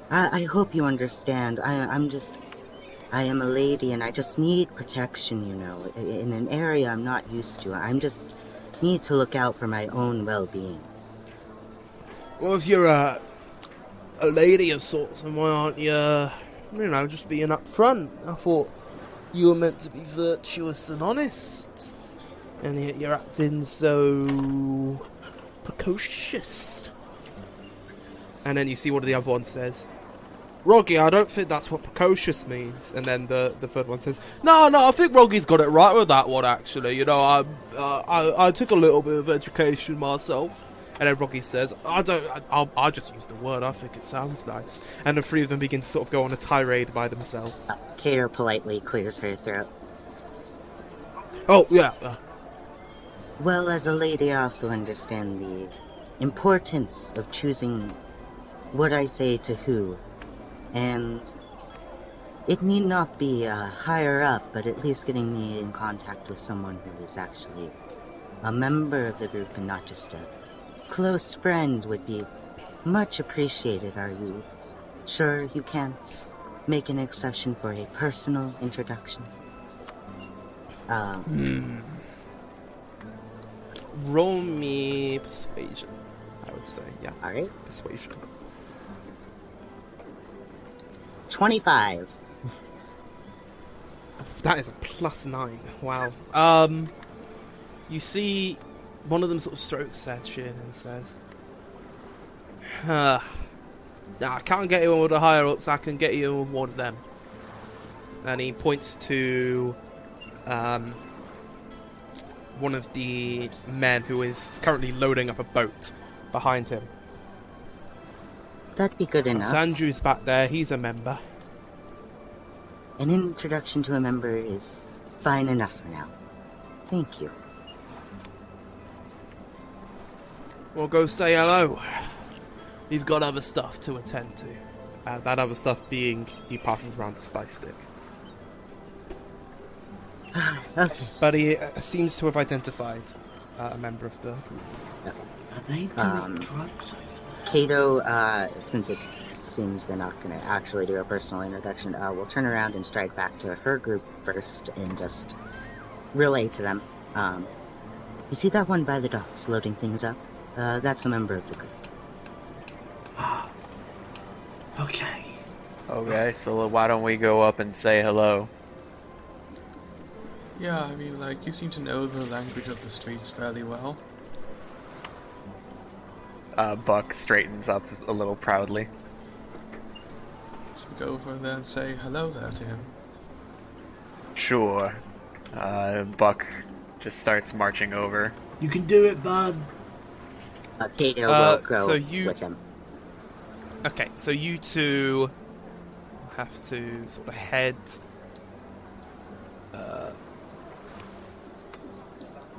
I hope you understand. I am a lady and I just need protection, you know, in an area I'm not used to. I just need to look out for my own well-being. Well, if you're a lady of sorts, then why aren't you, just being up front? I thought you were meant to be virtuous and honest. And yet you're acting so precocious. And then you see one of the other ones says, "Roggy, I don't think that's what precocious means." And then the third one says, No, I think Roggy's got it right with that one, actually. You know, I took a little bit of education myself. And then Roggy says, I'll just use the word, I think it sounds nice. And the three of them begin to sort of go on a tirade by themselves. Kato politely clears her throat. Oh, yeah. Well, as a lady, I also understand the importance of choosing what I say to who. And it need not be higher up, but at least getting me in contact with someone who is actually a member of the group and not just a close friend would be much appreciated. Are you Sure, you can't make an exception for a personal introduction. Roll me persuasion, I would say. Yeah, Alright. persuasion. 25. That is a +9. Wow. You see one of them sort of strokes their chin and says, I can't get you in with the higher ups, I can get you in with one of them. And he points to one of the men who is currently loading up a boat behind him. That'd be good enough. Andrew's back there, he's a member. An introduction to a member is fine enough for now. Thank you. Well, go say hello. We've got other stuff to attend to. That other stuff being, he passes around the spice stick. Okay. But he seems to have identified a member of the group. Are they doing drugs over there? Kato, since it seems they're not going to actually do a personal introduction, will turn around and stride back to her group first and just relay to them. You see that one by the docks loading things up? That's a member of the group. Okay. Okay, so why don't we go up and say hello? Yeah, I mean, like, you seem to know the language of the streets fairly well. Buck straightens up a little proudly. So we go over there and say hello there to him. Sure. Buck just starts marching over. You can do it, bud. Kato will go so you- with him. Okay, so you two have to sort of head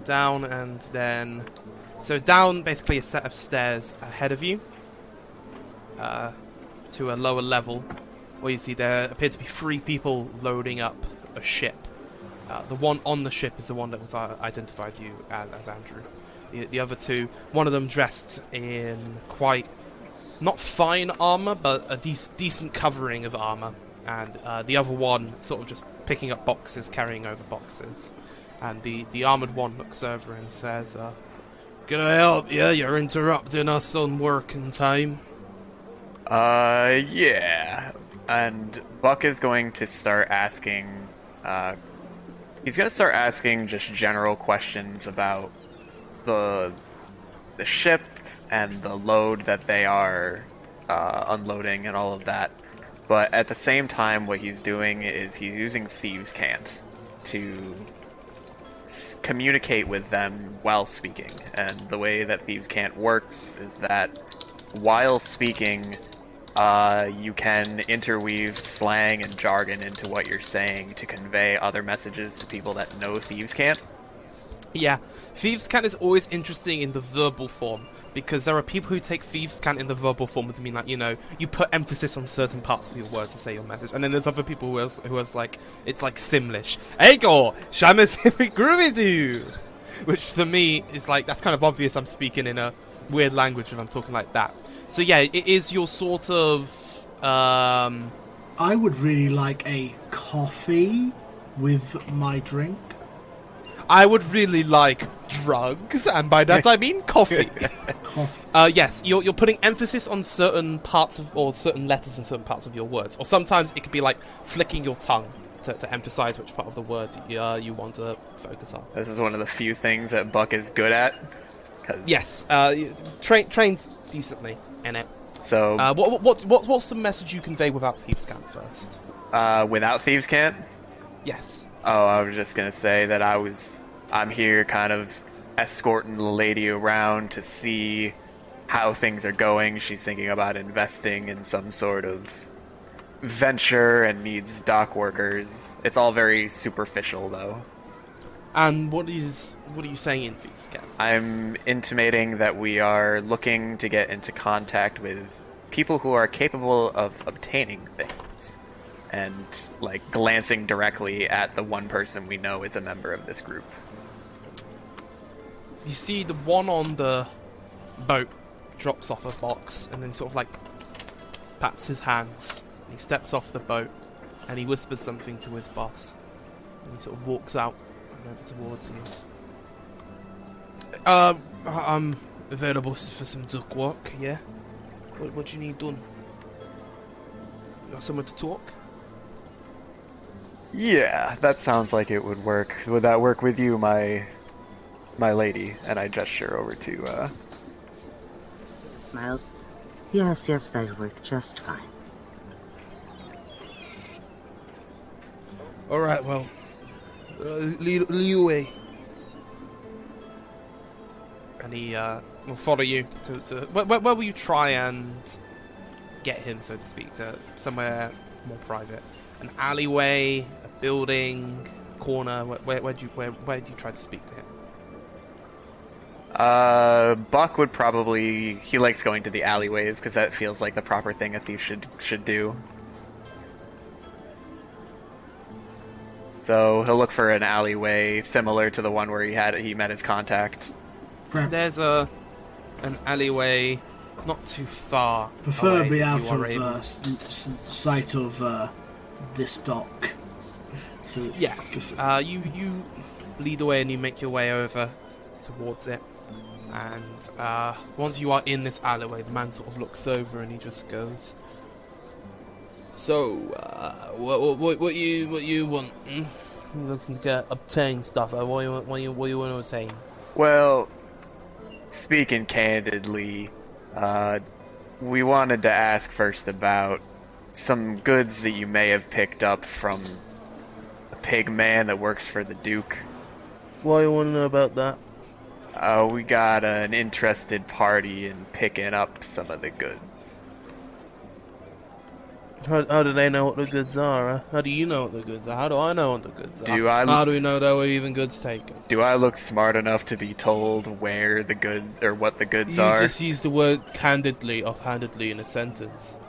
down and then... So down basically a set of stairs ahead of you to a lower level where you see there appear to be 3 people loading up a ship. The one on the ship is the one that was identified you as Andrew. The other 2, one of them dressed in quite... not fine armor, but a decent covering of armor, and the other one sort of just picking up boxes, carrying over boxes. And the armored one looks over and says, "Can I help you? You're interrupting us on working time." Yeah. And Buck is going to start asking, he's going to start asking just general questions about the ship and the load that they are unloading and all of that. But at the same time, what he's doing is he's using Thieves' Cant to communicate with them while speaking. And the way that Thieves' Cant works is that while speaking, you can interweave slang and jargon into what you're saying to convey other messages to people that know Thieves' Cant. Yeah, Thieves' Cant is always interesting in the verbal form, because there are people who take Thieves' Cant in the verbal form to mean, like, you know, you put emphasis on certain parts of your words to say your message, and then there's other people who is like, it's like Simlish. Ego, shamus groovy, which to me is like, that's kind of obvious I'm speaking in a weird language if I'm talking like that. So yeah, it is your sort of, I would really like a coffee with my drink. I would really like drugs, and by that I mean coffee. Yes, you're putting emphasis on certain parts of, or certain letters in certain parts of your words. Or sometimes it could be like flicking your tongue to emphasize which part of the word you want to focus on. This is one of the few things that Buck is good at. Yes, trains decently in it. So, what's the message you convey without Thieves' Cant first? without Thieves' Cant? Yes. Oh, I was just gonna say that I'm here kind of escorting the lady around to see how things are going. She's thinking about investing in some sort of venture and needs dock workers. It's all very superficial, though. And what are you saying in Thieves' Cant? I'm intimating that we are looking to get into contact with people who are capable of obtaining things. And, like, glancing directly at the one person we know is a member of this group. You see the one on the boat drops off a box and then sort of like claps his hands. He steps off the boat, and he whispers something to his boss. And he sort of walks out and over towards you. I'm available for some duck work, yeah? What do you need done? You got someone to talk? Yeah, that sounds like it would work. Would that work with you, my lady? And I gesture over to, Smiles. Yes, that'd work just fine. Alright, well, lead away. And he will follow you to where will you try and get him, so to speak, to somewhere more private? An alleyway, a building, corner. Where do you try to speak to him? Buck would probably... He likes going to the alleyways, because that feels like the proper thing a thief should do. So he'll look for an alleyway similar to the one where he met his contact. There's an alleyway not too far Preferably away, out if you are able. of sight of this dock. So Yeah. You lead away and you make your way over towards it. And once you are in this alleyway, the man sort of looks over and he just goes, "So, what you want? Hmm? You looking to obtain stuff? What you want to obtain?" Well, speaking candidly, we wanted to ask first about some goods that you may have picked up from a pig man that works for the Duke. Why you want to know about that? We got an interested party in picking up some of the goods. How do they know what the goods are? Huh? How do you know what the goods are? How do I know what the goods are? How do we know there were even goods taken? Do I look smart enough to be told where the goods or what the goods are? You just used the word candidly, offhandedly in a sentence.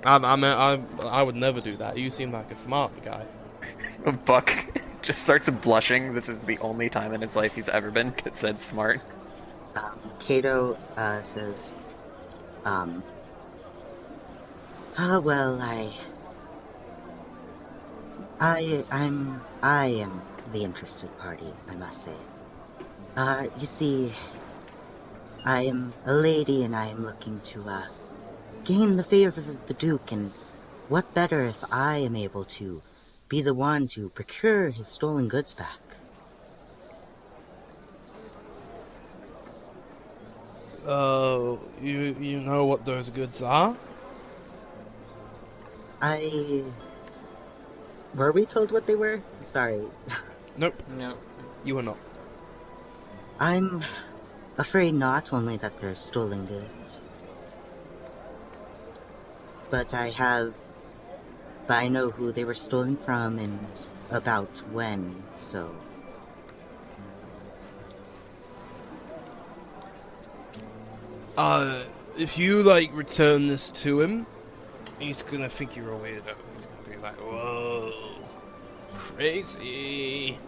I would never do that. You seem like a smart guy. Buck just starts blushing. This is the only time in his life he's ever been said smart. Kato says, well, I am the interested party, I must say. You see, I am a lady and I am looking to, gain the favor of the Duke, and what better if I am able to be the one to procure his stolen goods back? You know what those goods are? Were we told what they were? Sorry. Nope. No. You were not. I'm afraid not, only that they're stolen goods. But I know who they were stolen from and about when, so... If you, return this to him, he's gonna think you're a weirdo. He's gonna be like, whoa, crazy.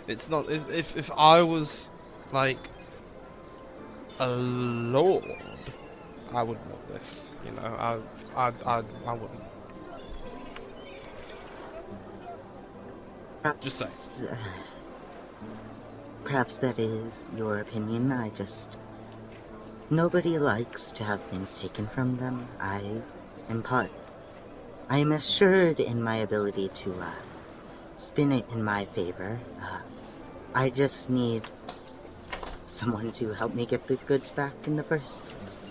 It's not... If I was, a lord, I would want this, you know, I wouldn't. Perhaps, Just say. Perhaps that is your opinion. Nobody likes to have things taken from them. I am assured in my ability to spin it in my favor. I just need someone to help me get the goods back in the first place.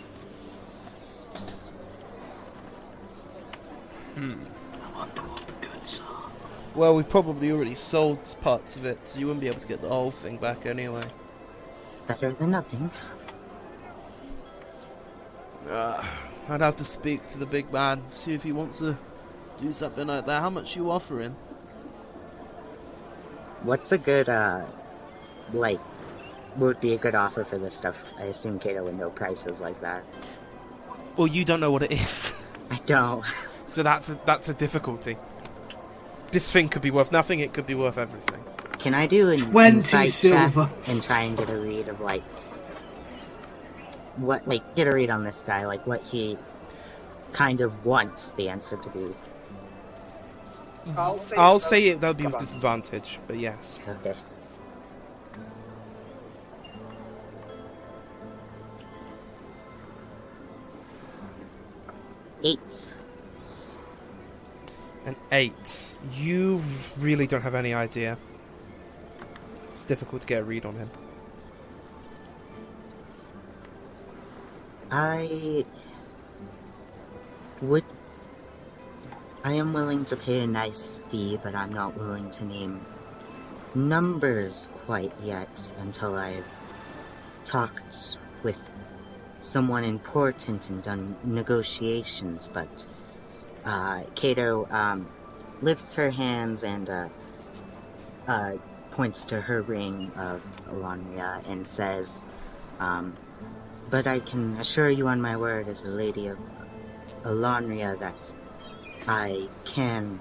I wonder what the goods are. Well, we probably already sold parts of it, so you wouldn't be able to get the whole thing back anyway. Better than nothing. I'd have to speak to the big man, see if he wants to do something like that. How much you offering? What's a good, would be a good offer for this stuff? I assume Kato would know prices like that. Well, you don't know what it is. I don't. So that's a difficulty. This thing could be worth nothing, it could be worth everything. Can I do an 20 insight silver check and try and get a read of, get a read on this guy, like what he kind of wants the answer to be. I'll say it. That'll be with disadvantage, but yes. Okay. Eight. An 8. You really don't have any idea. It's difficult to get a read on him. I am willing to pay a nice fee, but I'm not willing to name numbers quite yet until I've talked with someone important and done negotiations. But Kato lifts her hands and points to her ring of Alonria and says, but I can assure you on my word as a lady of Alonria that I can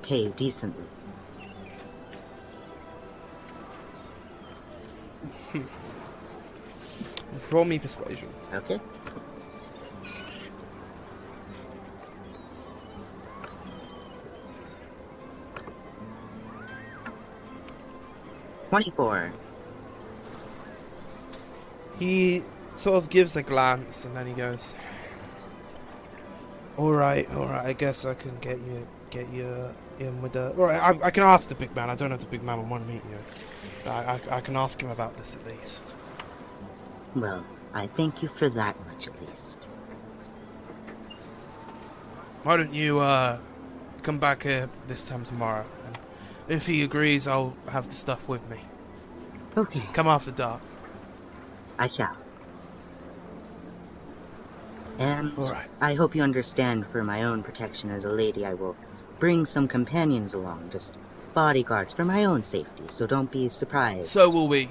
pay decently. Roll me persuasion. Okay. $24. He sort of gives a glance and then he goes, Alright, I guess I can get you in with the... Alright, I can ask the big man. I don't know if the big man will want to meet you. I can ask him about this at least. Well, I thank you for that much at least. Why don't you come back here this time tomorrow? And if he agrees, I'll have the stuff with me. Okay. Come after dark. I shall. And Alright. I hope you understand, for my own protection as a lady, I will bring some companions along, just bodyguards for my own safety, so don't be surprised. So will we.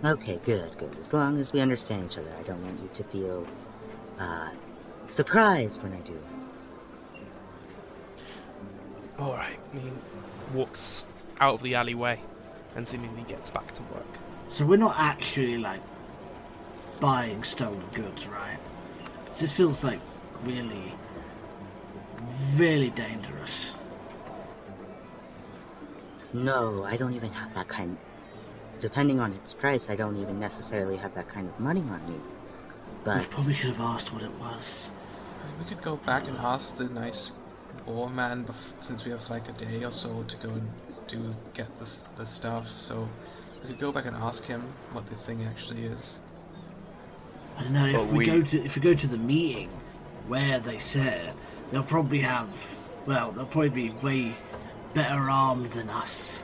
Okay, good. As long as we understand each other, I don't want you to feel surprised when I do. Alright. He walks out of the alleyway and seemingly gets back to work. So we're not actually, like, buying stolen goods, right? This feels like really, really dangerous. No, I don't even have that kind. Depending on its price, I don't even necessarily have that kind of money on me. We But probably should have asked what it was. We could go back and ask the nice boar man, since we have like a day or so to go and get the stuff. So we could go back and ask him what the thing actually is. I don't know, if we go to the meeting where they said, they'll probably be way better armed than us.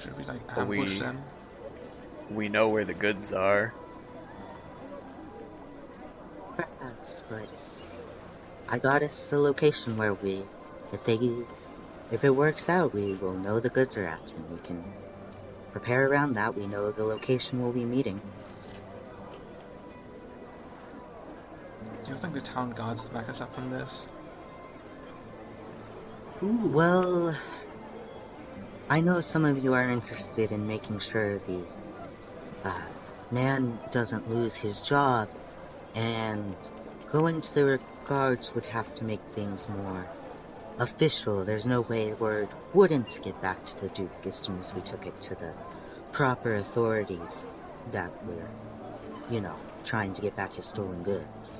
Should we like But ambush them? We know where the goods are. perhaps, but I got us a location where if it works out, we will know the goods are at, and we can prepare around that. We know the location we'll be meeting. Do you think the town guards back us up on this? Well, I know some of you are interested in making sure the man doesn't lose his job, and going to the guards would have to make things more official. There's no way word wouldn't get back to the Duke as soon as we took it to the proper authorities that we're, trying to get back his stolen goods.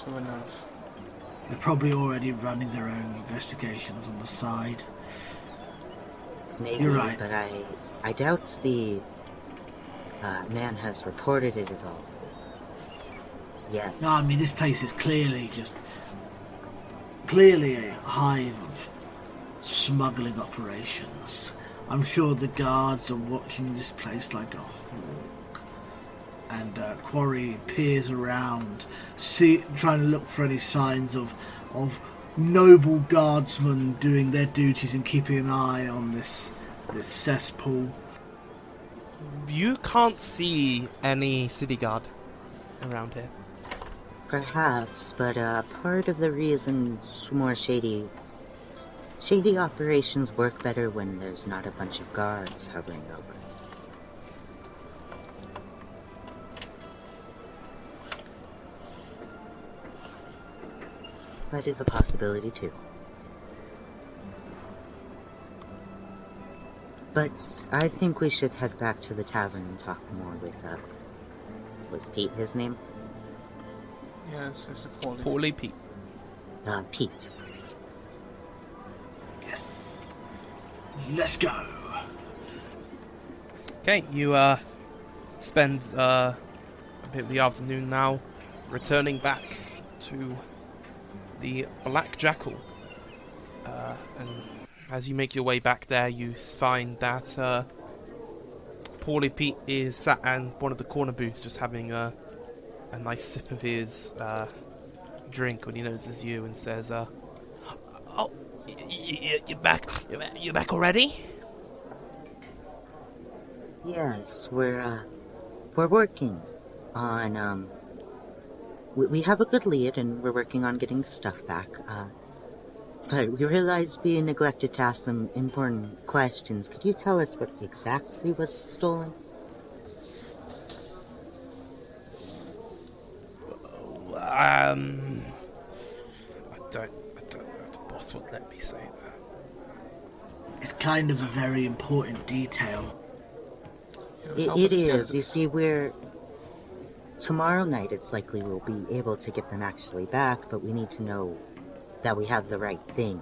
True enough. They're probably already running their own investigations on the side. Maybe, You're right. but I doubt the man has reported it at all. Yeah. No, I mean, this place is clearly a hive of smuggling operations. I'm sure the guards are watching this place like a hawk. And Quarry peers around, trying to look for any signs of noble guardsmen doing their duties and keeping an eye on this cesspool. You can't see any city guard around here. Perhaps, but part of the reason more shady operations work better when there's not a bunch of guards hovering over. That is a possibility, too. But I think we should head back to the tavern and talk more with, was Pete his name? Yes, it's a poorly. Poorly Pete. Pete. Yes. Let's go. Okay, you spend a bit of the afternoon now returning back to the Black Jackal. And as you make your way back there, you find that Poorly Pete is sat in one of the corner booths just having a nice sip of his drink when he notices you and says, "Oh, you're back? You're back already?" Yes, we're working on, we have a good lead and we're working on getting stuff back, but we realized we neglected to ask some important questions. Could you tell us what exactly was stolen? I don't know if the boss would let me say that. It's kind of a very important detail. It is. You see, tomorrow night it's likely we'll be able to get them actually back, but we need to know that we have the right thing.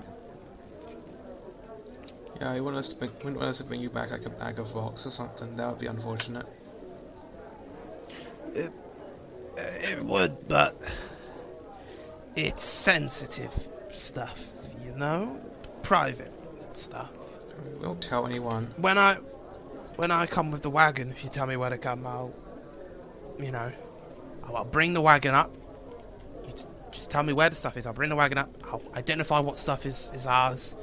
Yeah, I wouldn't want us to bring you back like a bag of rocks or something. That would be unfortunate. It would, but it's sensitive stuff, you know? Private stuff. We won't tell anyone. When I come with the wagon, if you tell me where to come, I'll bring the wagon up. You just tell me where the stuff is. I'll bring the wagon up. I'll identify what stuff is ours,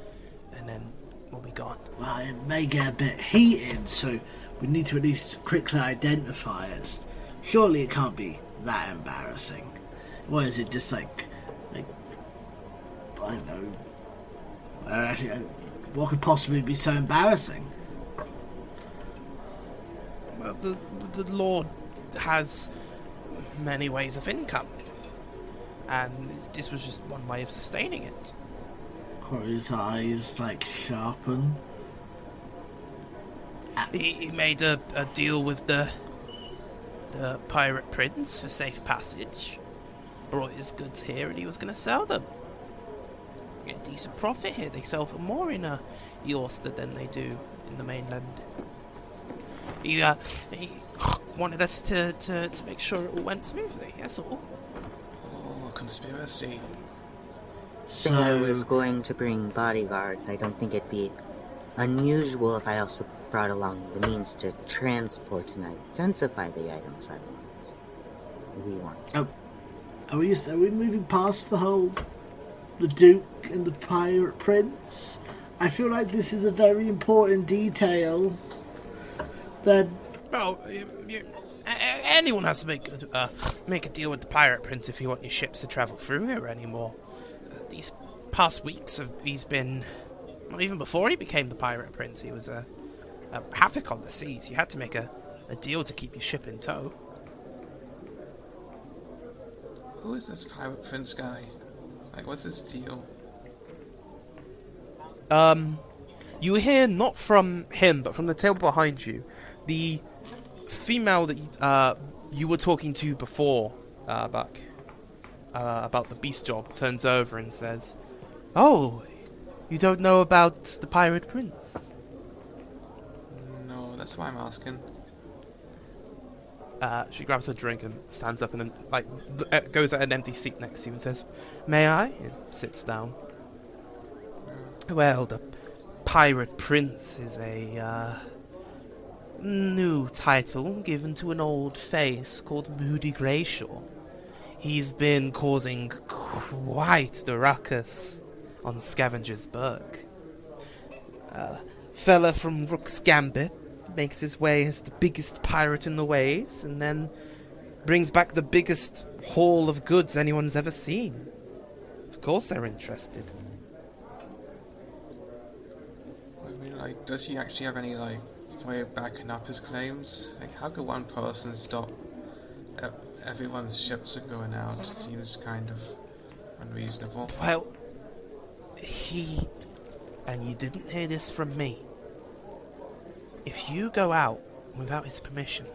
and then we'll be gone. Well, it may get a bit heated, so we need to at least quickly identify it. Surely it can't be that embarrassing. What is it, just like I don't know. Actually, what could possibly be so embarrassing? Well, the Lord has many ways of income, and this was just one way of sustaining it. Corey's eyes sharpen. He made a deal with the pirate prince for safe passage, brought his goods here, and he was going to sell them. Get a decent profit here. They sell for more in Eoster than they do in the mainland. He wanted us to make sure it all went smoothly, that's all. Oh, conspiracy. So I was going to bring bodyguards. I don't think it'd be unusual if I also brought along the means to transport and identify the items we want. Oh, are we moving past the Duke and the Pirate Prince? I feel like this is a very important detail. That anyone has to make a deal with the pirate prince if you want your ships to travel through here anymore. These past weeks he's been, well, even before he became the pirate prince, he was a havoc on the seas. You had to make a deal to keep your ship in tow. Who is this pirate prince guy? What's his deal? You hear not from him, but from the table behind you, the female that you were talking to before, Buck, about the beast job, turns over and says, "Oh, you don't know about the pirate prince?" No, that's why I'm asking. She grabs a drink and stands up and then goes at an empty seat next to you and says, "May I?" and sits down. Well, the Pirate Prince is a new title given to an old face called Moody Greyshaw. He's been causing quite the ruckus on Scavenger's Berg. Fella from Rook's Gambit makes his way as the biggest pirate in the waves, and then brings back the biggest haul of goods anyone's ever seen. Of course they're interested. I mean, does he actually have any, way of backing up his claims? How could one person stop everyone's ships from going out? It seems kind of unreasonable. Well, and you didn't hear this from me, if you go out without his permission,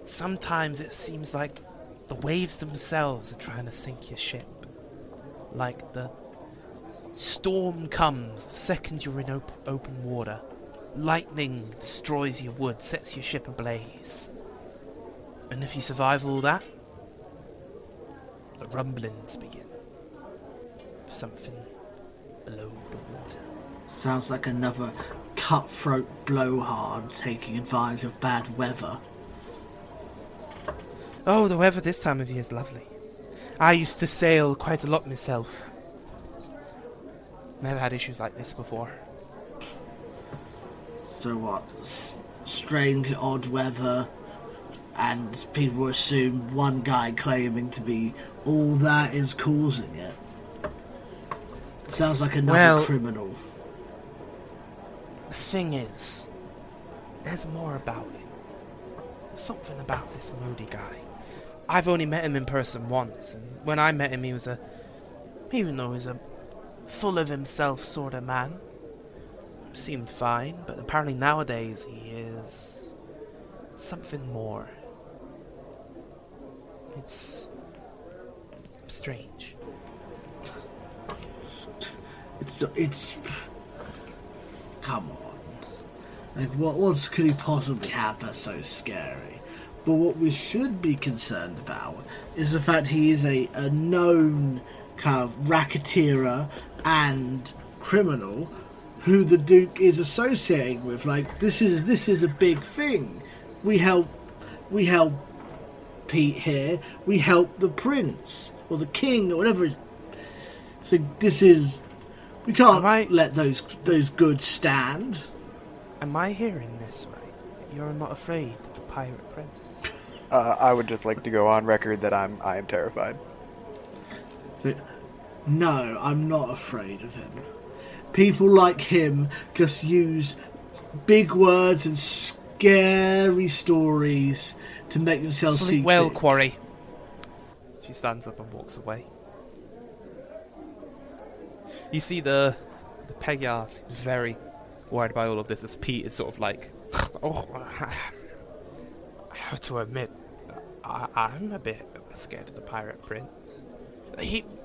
sometimes it seems like the waves themselves are trying to sink your ship. Like the storm comes the second you're in open water. Lightning destroys your wood, sets your ship ablaze. And if you survive all that, the rumblings begin. Something below the water. Sounds like another cutthroat blowhard taking advantage of bad weather. Oh, the weather this time of year is lovely. I used to sail quite a lot myself. Never had issues like this before. So what? Strange, odd weather, and people assume one guy claiming to be all that is causing it. Sounds like another criminal. The thing is, there's more about him. Something about this moody guy. I've only met him in person once, and when I met him, he was a full of himself sort of man. Seemed fine, but apparently nowadays he is something more. It's strange. It's come on. Like, what else could he possibly have that's so scary? But what we should be concerned about is the fact he is a known kind of racketeer and criminal who the Duke is associating with. Like, this is a big thing. We help Pete here. We help the prince or the king or whatever. So we can't let those goods stand. Am I hearing this right? You're not afraid of the pirate prince? I would just like to go on record that I am terrified. No, I'm not afraid of him. People like him just use big words and scary stories to make themselves Sleep seem well, big. Quarry. She stands up and walks away. You see the Pegyar seems very worried by all of this as Pete is sort of like, oh, I have to admit, I'm a bit scared of the pirate prince.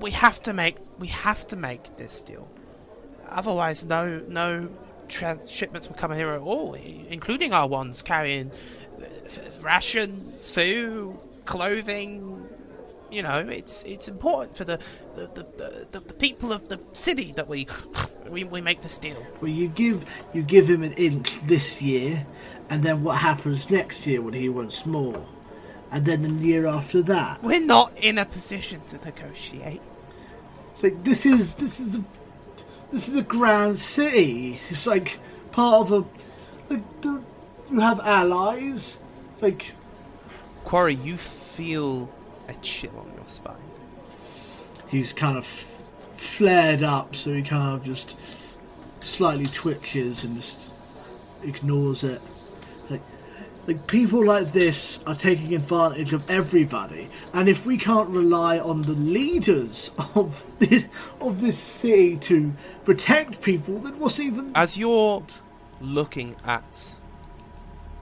We have to make this deal. Otherwise, no shipments will come in here at all, including our ones carrying rations, food, clothing. You know, it's important for the people of the city that we make this deal. Well, you give him an inch this year, and then what happens next year when he wants more, and then the year after that. We're not in a position to negotiate. It's like this is a grand city. It's like part of you have allies. Like, Quarry, you feel a chill on your spine. He's kind of flared up, so he kind of just slightly twitches and just ignores it. Like people like this are taking advantage of everybody, and if we can't rely on the leaders of this city to protect people, then what's even... As you're looking at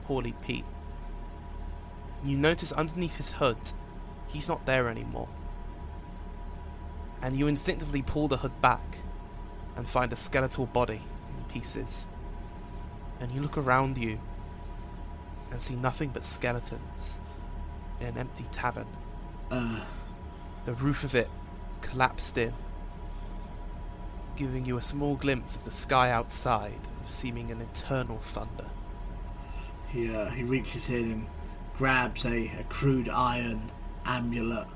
Poorly Pete, you notice underneath his hood, he's not there anymore. And you instinctively pull the hood back and find a skeletal body in pieces. And you look around you and see nothing but skeletons in an empty tavern. The roof of it collapsed in, giving you a small glimpse of the sky outside, of seeming an eternal thunder. He reaches in and grabs a crude iron amulet,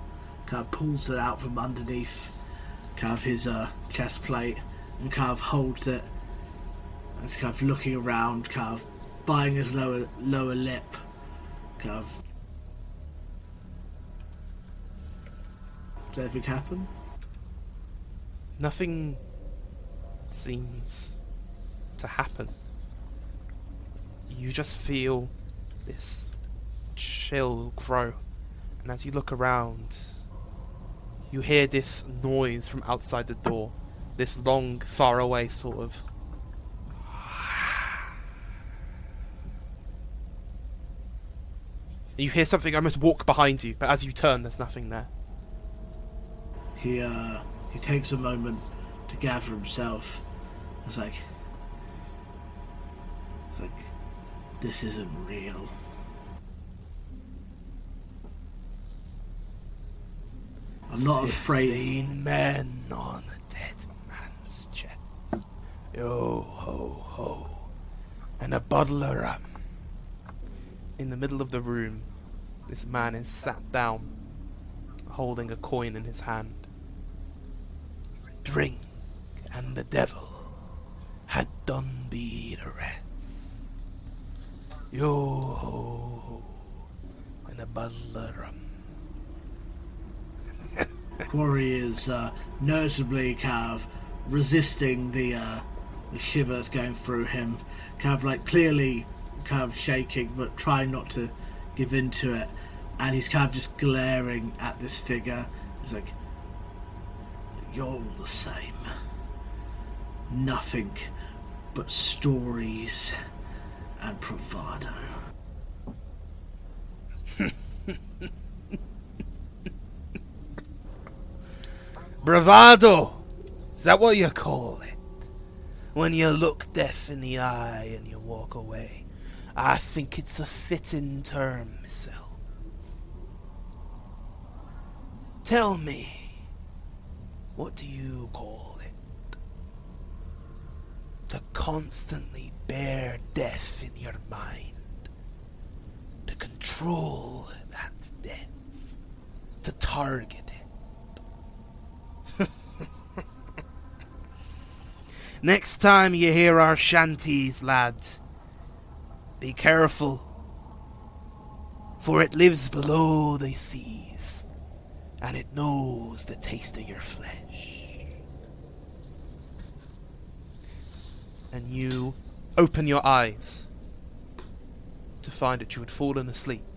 kind of pulls it out from underneath kind of his chest plate, and kind of holds it, and kind of looking around, kind of biting his lower lip, kind of. Does anything happen? Nothing seems to happen. You just feel this chill grow, and as you look around, you hear this noise from outside the door. This long, far away sort of... You hear something almost walk behind you, but as you turn, there's nothing there. He takes a moment to gather himself. It's like, this isn't real. I'm not afraid. 15 men on a dead man's chest. Yo ho ho. And a bottle of rum. In the middle of the room, this man is sat down, holding a coin in his hand. Drink, and the devil had done be the rest. Yo ho ho. And a bottle of rum. Quarry is noticeably kind of resisting the shivers going through him, kind of like clearly kind of shaking, but trying not to give in to it. And he's kind of just glaring at this figure. He's like, "You're all the same. Nothing but stories and bravado." Bravado! Is that what you call it? When you look death in the eye and you walk away. I think it's a fitting term myself. Tell me, what do you call it? To constantly bear death in your mind. To control that death. To target it. Next time you hear our shanties, lad, be careful, for it lives below the seas, and it knows the taste of your flesh. And you open your eyes to find that you had fallen asleep